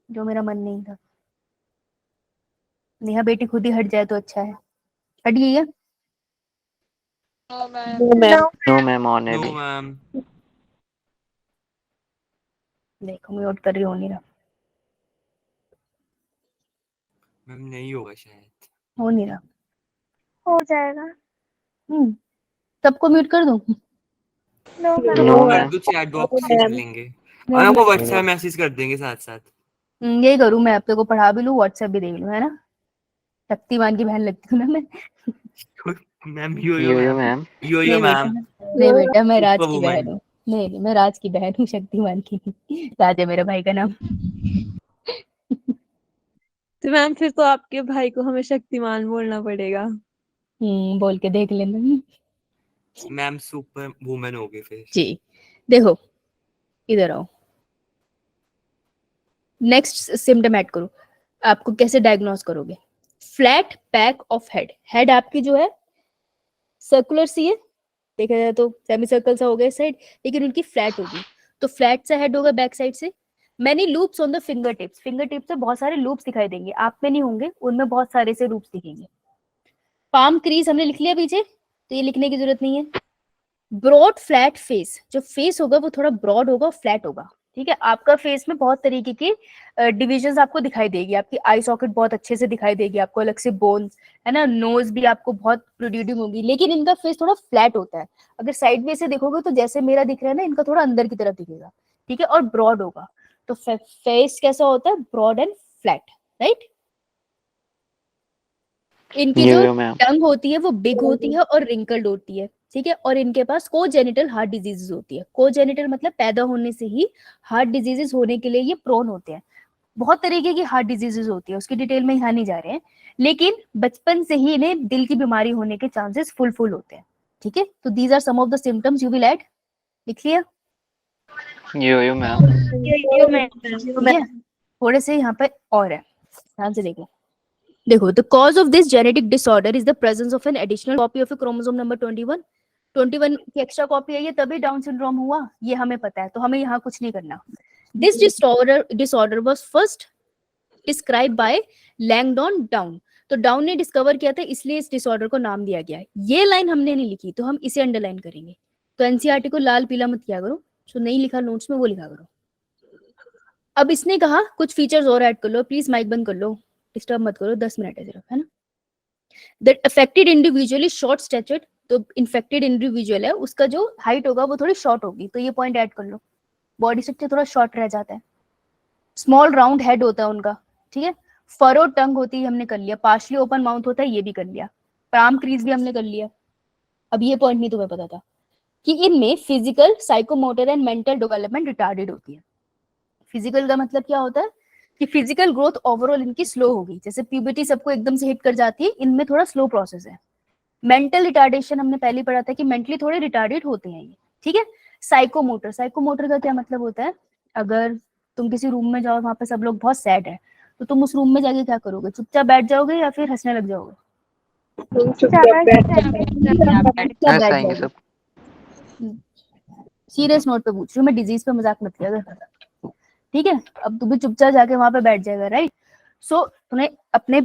जो मेरा मन नहीं था। नेहा बेटी खुद ही हट जाए तो अच्छा है। हट गई है? No ma'am. No ma'am on है नो अभी। मैम। देखो म्यूट कर रही हो, नहीं रहा, मैम नहीं होगा शायद। हो नहीं रहा। हो जाएगा। सबको म्यूट कर दूं? No, ma'am. नो कर मैम। दो, चैट बॉक्स से कर लेंगे और आपको व्हाट्सएप मैसेज कर देंगे साथ साथ। यही करूं मैं, आप को पढ़ा भी लूं, व्हाट्सएप भी देख लूं, है ना। शक्तिमान की बहन लगती हूँ ना मैं। मैम यो यो मैम। मैम। यो नहीं बेटा, मैम। नहीं बेटा, मैं राज सुपर की वुमन। बहन हूँ। नहीं, मैं राज की बहन हूँ, शक्तिमान की नहीं। राज है मेरे भाई का नाम। तो मैम फिर तो आपके भाई को हमें शक्तिमान बोलना पड़ेगा। बोल के देख लेना। मैम सुपर वुमन हो गए फिर। जी, देखो इधर आओ, नेक्स्ट सिम्टम ऐड करो। आपको कैसे डायग्नोस करोगे? Flat back of head. Head आपकी जो है सर्कुलर सी है, देखा जाए तो सेमी सर्कल सा हो गया इस साइड, लेकिन उनकी फ्लैट होगी। तो फ्लैट सा हेड होगा बैक साइड से। Many loops on the finger tips. Finger tips से बहुत सारे लूप्स दिखाई देंगे, आप में नहीं होंगे, उनमें बहुत सारे से लूप्स दिखेंगे। पाम क्रीज हमने लिख लिया पीछे, तो ये लिखने की जरूरत नहीं है। Broad flat face. जो फेस होगा वो थोड़ा ब्रॉड होगा, फ्लैट होगा, ठीक है। आपका फेस में बहुत तरीके की डिविजन्स आपको दिखाई देगी। आपकी आई सॉकेट बहुत अच्छे से दिखाई देगी, आपको अलग से बोन्स, है ना। नोज भी आपको बहुत प्रोड्यूडिंग होगी, लेकिन इनका फेस थोड़ा फ्लैट होता है। अगर साइड में से देखोगे तो जैसे मेरा दिख रहा है ना, इनका थोड़ा अंदर की तरफ दिखेगा, ठीक है, और ब्रॉड होगा। तो फेस कैसा होता है? Broad and flat, right. इनकी जो यो मैम। टंग होती है वो बिग होती है और रिंकल्ड होती है, ठीक है। और इनके पास कोजेनिटल हार्ट डिजीजेस होती है। कोजेनिटल मतलब पैदा होने से ही हार्ट डिजीजेस होने के लिए ये प्रोन होते हैं। बहुत तरीके की हार्ट डिजीजेस होती है, उसकी डिटेल में यहाँ नहीं जा रहे हैं, लेकिन बचपन से ही इन्हें दिल की बीमारी होने के चांसेस फुल होते हैं, ठीक है। तो these are some of the symptoms you will add. लिख लिया? Yo ma'am. ठीक है, थोड़े से यहाँ पे और है, ध्यान से देखो। देखो, the cause of this genetic disorder is the presence of an additional copy of a chromosome number 21. 21 की एक्स्ट्रा कॉपी है, ये तभी डाउन सिंड्रोम हुआ, ये हमें पता है, तो हमें यहाँ कुछ नहीं करना। This disorder was first described by Langdon Down. तो डाउन ने डिस्कवर किया था, इसलिए इस डिसऑर्डर को नाम दिया गया है। ये लाइन हमने नहीं लिखी, तो हम इसे अंडरलाइन करेंगे। तो एनसीईआरटी को लाल पीला मत किया करो, जो नहीं लिखा नोट्स में वो लिखा करो। अब इसने कहा कुछ फीचर्स और ऐड कर लो, प्लीज माइक बंद कर लो, डिस्टर्ब मत करो, 10 मिनट है सिर्फ, है ना। That affected individual is short statured, तो इन्फेक्टेड इंडिविजुअल है उसका जो हाइट होगा वो थोड़ी शॉर्ट होगी, तो ये पॉइंट ऐड कर लो। बॉडी स्ट्रक्चर थोड़ा शॉर्ट रह जाता है। स्मॉल राउंड हेड होता है उनका, ठीक है। फरो टंग होती है, हमने कर लिया। पार्शली ओपन माउथ होता है, ये भी कर लिया। पाम क्रीज भी हमने कर लिया। अब ये पॉइंट नहीं तुम्हें पता था कि इनमें physical, psychomotor and mental development retarded होती है। फिजिकल का मतलब क्या होता है कि फिजिकल ग्रोथ ओवरऑल इनकी स्लो होगी। जैसे प्यूबर्टी सबको एकदम से हिट कर जाती है, इनमें थोड़ा स्लो प्रोसेस है। मेंटल रिटार्डेशन हमने पहले पढ़ा था कि मेंटली थोड़े रिटार्डेड होते हैं ये, ठीक है। साइकोमोटर, साइकोमोटर का क्या मतलब होता है, अगर तुम किसी रूम में जाओ, वहां पे सब लोग बहुत सैड है, तो तुम उस रूम में जाके क्या करोगे? चुपचाप बैठ जाओगे या फिर हंसने लग जाओगे? चुपचाप बैठ चुपचाप बैठ हंसाएंगे जाओगे। सब। सीरियस नोट पे पूछ रही हूँ मैं, डिजीज पे मजाक मत किया कर, ठीक है। अब तू भी चुपचाप जाके वहां पे बैठ जाएगा, राइट। सो तूने अपने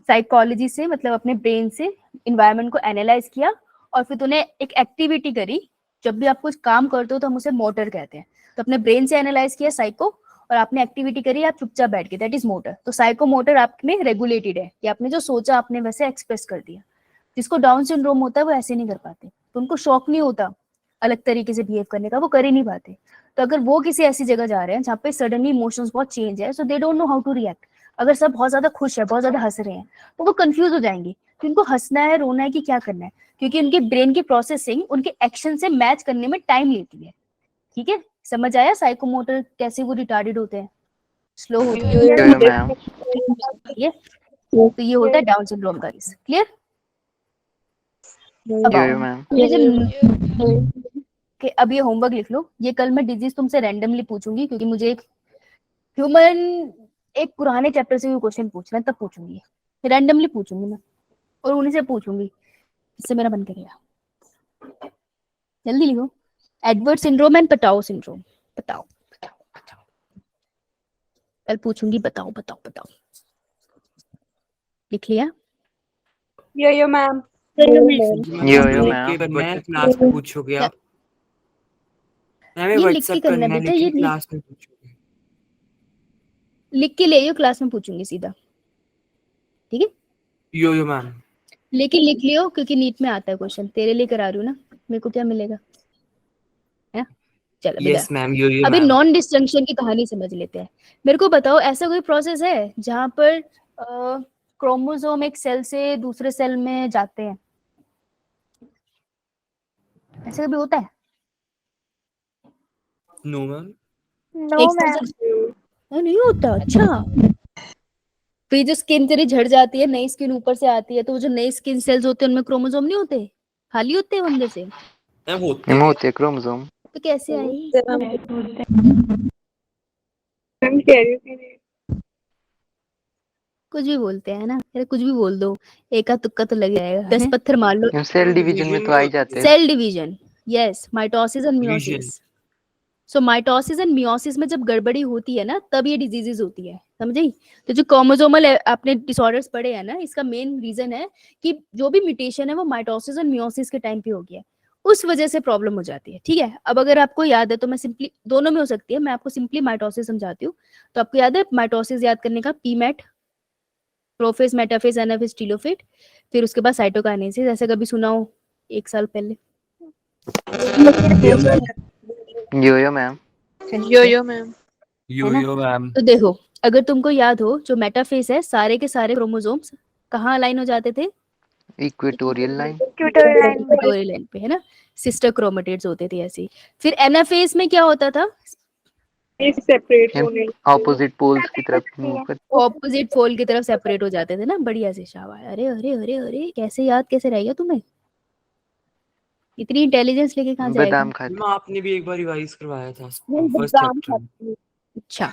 साइकोलॉजी से, मतलब अपने ब्रेन से इन्वायरमेंट को एनालाइज किया, और फिर तूने एक एक्टिविटी करी। जब भी आप कुछ काम करते हो तो हम उसे मोटर कहते हैं। तो अपने ब्रेन से एनालाइज किया साइको, और आपने एक्टिविटी करी, आप चुपचाप बैठ गए, दैट इज मोटर। तो साइको मोटर आप में रेगुलेटेड है कि आपने जो सोचा आपने वैसे एक्सप्रेस कर दिया। जिसको डाउन सिंड्रोम होता है वो ऐसे नहीं कर पाते, तो उनको शौक नहीं होता अलग तरीके से बिहेव करने का, वो कर ही नहीं पाते। तो अगर वो किसी ऐसी जगह जा रहे हैं जहाँ पे सडनली इमोशंस बहुत चेंज है, so they don't know how to react. अगर सब बहुत ज्यादा खुश है, बहुत ज्यादा हंस रहे हैं, तो वो कंफ्यूज हो जाएंगे कि उनको हंसना है, रोना है, कि क्या करना है, क्योंकि उनके ब्रेन की प्रोसेसिंग उनके एक्शन से मैच करने में टाइम लेती है, ठीक है। समझ आया साइकोमोटर कैसे वो रिटार्डेड होते हैं, स्लो होते हैं, यो मैम। ये तो ये होता है डाउन सिंड्रोम का केस। क्लियर? अब यो आओ, मैम। ये जो कि अब ये होमवर्क लिख लो। ये कल मैं डिजीज तुमसे रैंडमली पूछूंगी, क्योंकि मुझे एक ह्यूमन, एक पुराने चैप्टर से भी क्वेश्चन पूछना है, तब पूछूंगी, रैंडमली पूछूंगी मैं, और उन्हीं से पूछूंगी, इससे मेरा मन करेगा। जल्दी लिखो, एडवर्ड सिंड्रोम एंड पटाओ सिंड्रोम। बताओ बताओ बताओ, कल पूछूंगी, बताओ बताओ बताओ। लिख लिया? Yo ma'am. यो लिख के मैम। मैं क्लास में पूछोगे आप? मैं ये लिख के व्हाट्सएप करना करना, बेटा, लेकिन ये क्लास में पूछोगे। लिख के ले आइयो, क्लास में पूछूंगी सीधा, ठीक है। यो मैम। लेकिन लिख लियो, क्योंकि नीट में आता है क्वेश्चन, तेरे लिए करा रही हूँ ना, मेरे को क्या मिलेगा, है? चलो बेटा, यस मैम, यो अभी मैम। नॉन डिस्जंक्शन की कहानी समझ लेते हैं। मेरे को बताओ, ऐसा कोई प्रोसेस है जहां पर क्रोमोसोम एक सेल से दूसरे सेल में जाते हैं? ऐसा कभी होता है? No ma'am. एक सेल से नहीं होता, अच्छा। फिर जो स्किन तेरी झड़ जाती है, नई स्किन ऊपर से आती है, तो वो जो नई स्किन सेल्स होते हैं उनमें क्रोमोसोम नहीं होते, खाली होते हैं अंदर से, मैम होते मैम हैं। होते क्रोमोसोम। तो कैसे आई? मैम कह रही थी कुछ भी बोलते हैं ना, अरे कुछ भी बोल दो, एका तुक्का तो लग जाएगा, 10 पत्थर मार लो। मैम सेल डिवीजन में तो आ ही जाते हैं। Cell division, yes, mitosis and Division. Meiosis. So mitosis and meiosis में जब गड़बड़ी होती है ना, तब ये डिजीजेस होती है, समझी? तो जो क्रोमोसोमल आपने डिसऑर्डर्स पढ़े हैं ना, इसका मेन रीजन है कि जो भी म्यूटेशन है वो माइटोसिस और मियोसिस के टाइम पे हो गया है, उस वजह से प्रॉब्लम हो जाती है, ठीक है। अब अगर आपको याद है तो मैं सिंपली, दोनों में हो सकती है, मैं आपको सिंपली माइटोसिस समझाती हूँ। तो आपको याद है माइटोसिस याद करने का, पीमेट, प्रोफेज, मेटाफेज, एनाफेज, टीलोफेज, फिर उसके बाद साइटोकाइनेसिस। ऐसे कभी सुना हो 1 साल पहले? यो मैम। यो मैम। है ना? यो मैम। तो देखो, अगर तुमको याद हो, जो मेटाफेज है, सारे के सारे क्रोमोसोम्स कहाँ अलाइन हो जाते थे? Equatorial line. इक्वेटोरियल लाइन पे, है ना। सिस्टर क्रोमेटिड्स होते थे ऐसे। फिर एनाफेज में क्या होता था? सेपरेट होने ऑपोजिट पोल्स की तरफ मूव कर। ऑपोजिट पोल की तरफ सेपरेट हो जाते थे ना, बढ़िया से, शाबाश। अरे अरे अरे अरे, कैसे याद कैसे रहेगा तुम्हें? इतनी इंटेलिजेंस लेके कहाँ जाएगा? बादाम खाते। मैम आपने भी एक बार रिवाइज करवाया था नहीं, फर्स्ट बादाम चैप्टर में। अच्छा,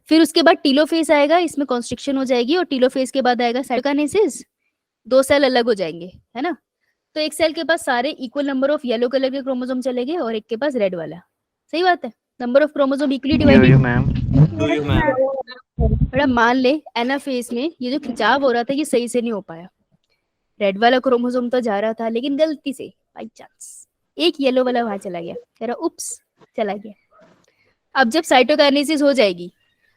फिर उसके बाद टीलोफेज आएगा, इसमें कॉन्स्ट्रिक्शन हो जाएगी, और टीलोफेज के बाद आएगा साइटोकाइनेसिस, 2 सेल अलग हो जाएंगे, है ना। तो एक सेल के पास सारे equal number of yellow colour के क्रोमोसोम चलेंगे, और एक के पास रेड वाला। सही बात है, number of chromosome equally yo divided. Ma'am. Yo ma'am. बड़ा मान ले एनाफेज में ये जो खिंचाव हो रहा था, ये सही से नहीं हो पाया। रेड वाला क्रोमोसोम तो जा रहा था, लेकिन गलती से, बाई चांस, एक येलो वाला वहां चला गया, कह रहा उप्स, चला गया। अब जब साइटोकाइनेसिस हो जाएगी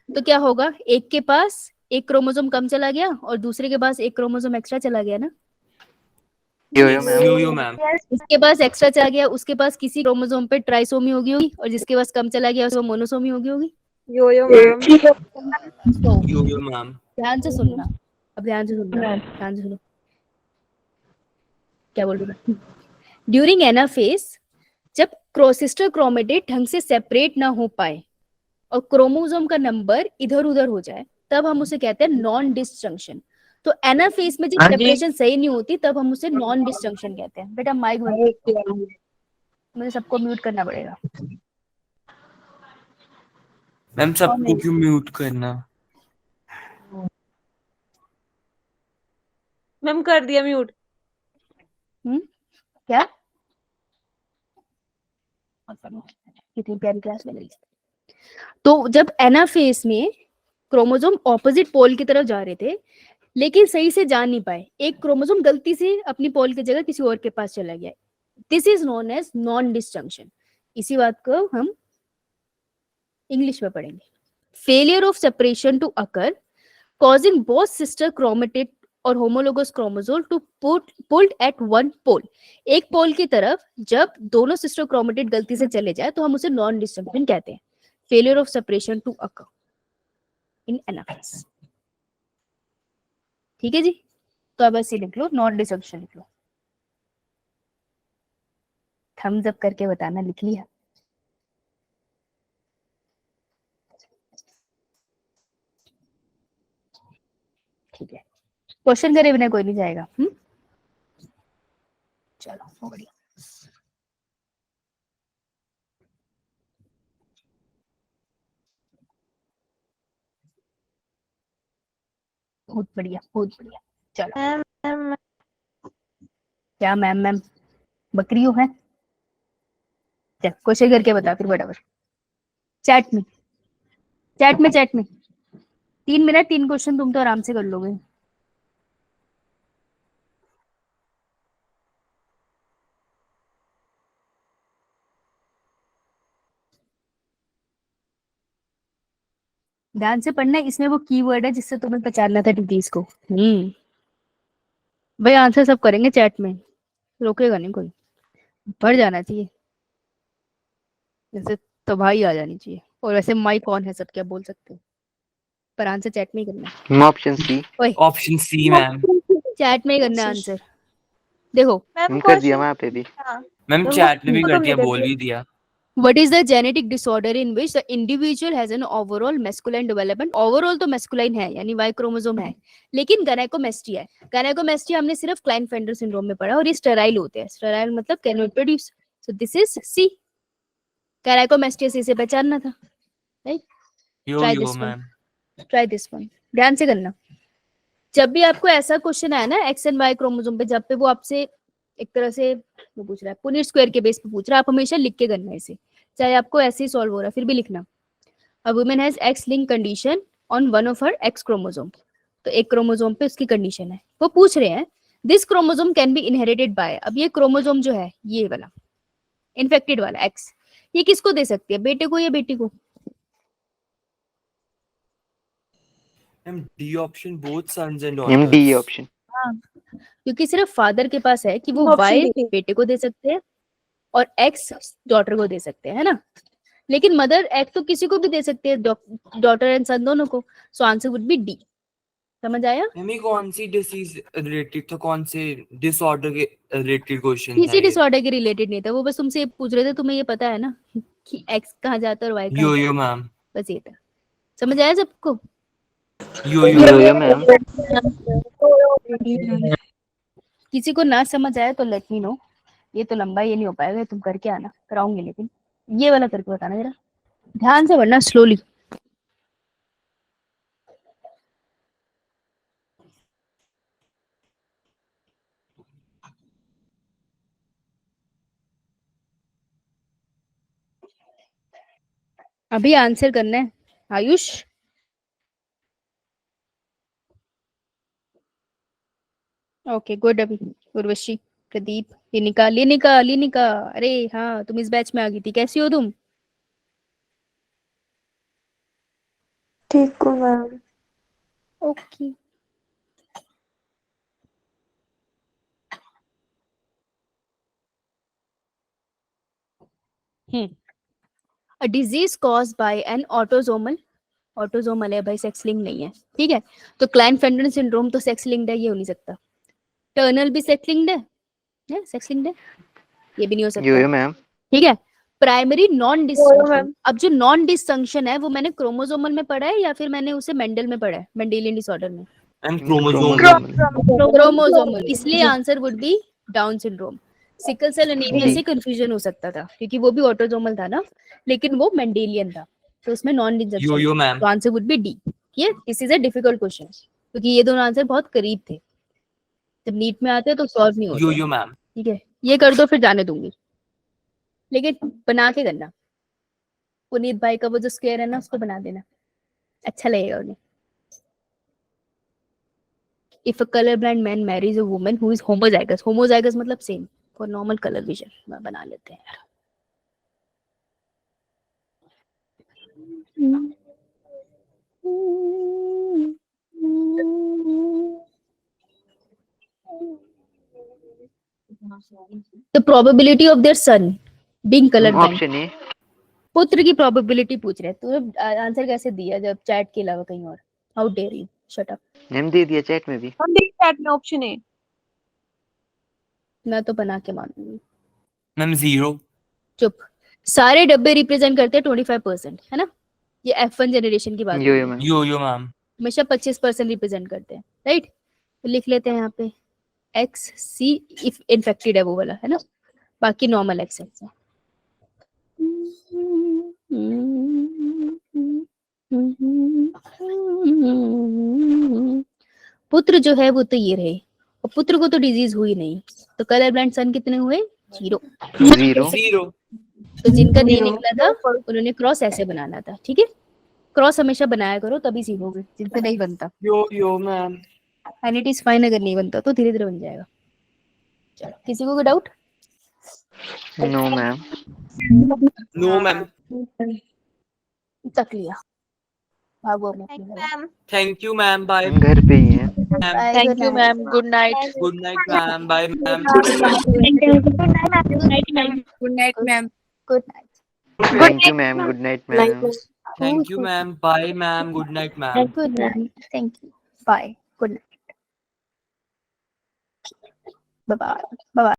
तो क्या होगा? एक के पास एक क्रोमोसोम कम चला गया और दूसरे के पास एक क्रोमोसोम एक्स्ट्रा चला गया ना। यो मैम। यो मैम। इसके पास एक्स्ट्रा चला गया, उसके पास किसी क्रोमोसोम पे ट्राइसोमी होगी और जिसके पास कम चला गया उसको मोनोसोमी होगी। यो मैम। तो यो मैम। ध्यान से सुनना, अब ध्यान से सुनना, ध्यान से सुनो क्या बोल रही हूँ। ड्यूरिंग एनाफेज जब सिस्टर क्रोमेटिड ढंग से सेपरेट ना हो पाए और क्रोमोसोम का नंबर इधर उधर हो जाए, तब हम उसे कहते हैं नॉन डिसजंक्शन। तो एनाफेज में जब सेपरेशन सही नहीं होती तब हम उसे नॉन डिसजंक्शन कहते हैं। बेटा माइक बंद, मुझे सबको म्यूट करना पड़ेगा। मैम सबको क्यों म्यूट करना? मैम कर दिया म्यूट। क्या कितनी प्यारी क्लास में लगी। तो जब एनाफेज में क्रोमोसोम ऑपोजिट पोल की तरफ जा रहे थे लेकिन सही से जा नहीं पाए, एक क्रोमोसोम गलती से अपनी पोल की जगह किसी और के पास चला गया, this is known as non disjunction. इसी बात को हम इंग्लिश में पढ़ेंगे। Failure of separation to occur causing both sister chromatid और homologous chromosome to pulled at one pole। एक पोल की तरफ जब दोनों सिस्टर क्रोमेटिड गलती से चले जाए तो हम उसे नॉन डिसजंक्शन कहते हैं। Failure of separation to occur in anaphase. ठीक है जी, तो अब ऐसे लिख लो, नॉन डिसजंक्शन लिख लो। थम्स अप करके बताना लिख लिया। ठीक है, क्वेश्चन करे बिना कोई नहीं जाएगा। चलो बहुत बढ़िया। बहुत बढ़िया, बहुत बढ़िया। चलो क्या मैम बकरियों है? चल क्वेश्चन करके बता फिर बराबर। चैट में 3 मिनट 3 क्वेश्चन तुम तो आराम से कर लोगे। ध्यान से पढ़ना, इसमें वो कीवर्ड है जिससे तुम्हें पहचानना था डिजीज को। भाई आंसर सब करेंगे चैट में, रोकेगा नहीं कोई, बढ़ जाना चाहिए जैसे तबाही आ जानी चाहिए। और वैसे माइक ऑन है, सब क्या बोल सकते हो, पर आंसर चैट में ही करना है। Option C. ओए ऑप्शन सी मैम। चैट में ही करना है आंसर। देखो कर दिया वहाँ पे भी। मैम चैट में भी कर दिया, बोल भी दिया। What is the genetic disorder in which the individual has an overall masculine development? Overall तो masculine है यानी Y क्रोमोसोम है, लेकिन gynecomastia है। gynecomastia हमने सिर्फ Klinefelter सिंड्रोम में पढ़ा और ये स्टेराइल होते हैं। स्टेराइल मतलब cannot produce, so this is C। gynecomastia से इसे पहचानना था, right? Yo yo ma'am. Try this one, ध्यान से करना। जब भी आपको ऐसा क्वेश्चन आया ना एक्स एंड वाई क्रोमोसोम पे, जब पे वो आपसे एक तरह से वो पूछ रहा है, पुनेट स्क्वायर के बेस पे पूछ रहा है, आप हमेशा लिख के करना है इसे, चाहे आपको ऐसे ही सॉल्व हो रहा है फिर भी लिखना। A woman has x link condition on one of her x chromosome. तो एक क्रोमोसोम पे उसकी कंडीशन है, वो पूछ रहे हैं this chromosome can be inherited by. अब ये क्रोमोसोम जो है ये वाला इन्फेक्टेड वाला एक्स, ये किसको दे सकती है, बेटे को या बेटी को? Ma'am D option, both sons and M D daughters. Option. हाँ, क्योंकि सिर्फ फादर के पास है कि वो Option वाई D। बेटे को दे सकते हैं और एक्स डॉटर को दे सकते हैं, है ना? लेकिन मदर एक्स तो किसी को भी दे सकते हैं, डॉटर एंड सन दोनों को। So answer would B D. समझ आया? मैम ये कौन सी डिसीज रिलेटेड था, कौन से डिसऑर्डर के रिलेटेड क्वेश्चन था किसी ये? डिसऑर्डर के रिलेटेड नहीं था, वो बस तुमसे ये पूछ रहे थे, तुम्हें ये पता है ना कि एक्स कहाँ जाता है और वाई कहाँ यो जाता यो है, मैम। बस ये था। समझ आया सबको? यो यो मैम। किसी को ना समझ आया तो लेट मी नो। ये तो लंबा ये नहीं हो पाएगा, तुम करके आना, कराऊंगी, लेकिन ये वाला करके बताना जरा, ध्यान से पढ़ना स्लोली। अभी आंसर करना है आयुष। Okay good. अभी उर्वशी, प्रदीप, लिनिका। अरे हाँ, तुम इस बैच में आ गई थी, कैसी हो तुम? ठीक हूँ ma'am. Okay. A disease caused by an autosomal है भाई, सेक्स लिंक नहीं है, ठीक है। तो क्लाइनफेल्टर सिंड्रोम तो सेक्स लिंक्ड है, ये हो नहीं सकता। टर्नल भी सेक्स लिंक्ड है, सेक्स लिंक्ड है, ये भी नहीं हो सकता, यो मैम। ठीक है। Primary non ma'am. डिसफंक्शन, अब जो नॉन डिसफंक्शन है वो मैंने क्रोमोसोमल में पढ़ा है या फिर मैंने उसे मेंडल में पढ़ा है, मेंडेलियन डिसऑर्डर में? Ma'am chromosome. क्रोमोसोमल, इसलिए answer would be Down syndrome. Sickle cell anaemia जी। से कंफ्यूजन हो सकता था क्योंकि वो भी ऑटोसोमल था ना, लेकिन वो मेंडेलियन था, तो उसमें नॉन डिसफंक्शन, यो मैम। तो आंसर वुड बी डी। ये this is a difficult question क्योंकि ये दोनों आंसर बहुत करीब थे, जब नीट में आते हैं तो सॉल्व नहीं होते। यो मैम। ठीक है, ये कर दो फिर जाने दूंगी, लेकिन बना के करना। पुनीत भाई का वो जो स्क्वायर है ना उसको बना देना, अच्छा लगेगा उन्हें। If a colorblind man marries a woman who is homozygous मतलब same for normal color vision, बना लेते हैं यार। The probability of their son being colorblind, option A. पुत्र की probability पूछ रहे हैं, तो आंसर कैसे दिया जब चैट के अलावा कहीं और? How dare you, shut up। Ma'am दे दिया चैट में भी। हम देख चैट में ऑप्शन है। मैं तो बना के मानूंगी। मैम 0। चुप, सारे डब्बे रिप्रेजेंट करते हैं 25%, है ना? ये F1 जनरेशन की बात यो है, मैम। यो मैम। हमेशा 25% रिप्रेजेंट करते हैं, राइट? तो लिख लेते हैं यहाँ पे एक्स सी, इफ इन्फेक्टेड है वो वाला, है ना, बाकी नॉर्मल एक्स है। पुत्र जो है वो तो ये रहे, और पुत्र को तो डिजीज हुई नहीं, तो कलर ब्लाइंड सन कितने हुए? 0। 0। तो जिनका नहीं निकला था उन्होंने क्रॉस ऐसे बनाना था, ठीक है। क्रॉस हमेशा बनाया करो तभी सीखोगे, जिनसे नहीं बनता। यो ma'am. And it is fine, अगर नहीं बनता तो धीरे धीरे बन जाएगा। चलो, किसी को कोई doubt? No ma'am. No ma'am. तक लिया, भागो अपने घर। Thank you ma'am. बाय हम घर पे ही हैं। Bye, thank good you night. Ma'am, good night. Good night ma'am. Bye ma'am. Good night, ma'am. Good night. Thank you ma'am, good night ma'am. Thank you ma'am. Bye ma'am. Good night ma'am. Good night. Thank you. Bye. Good night. Bye bye. Bye bye.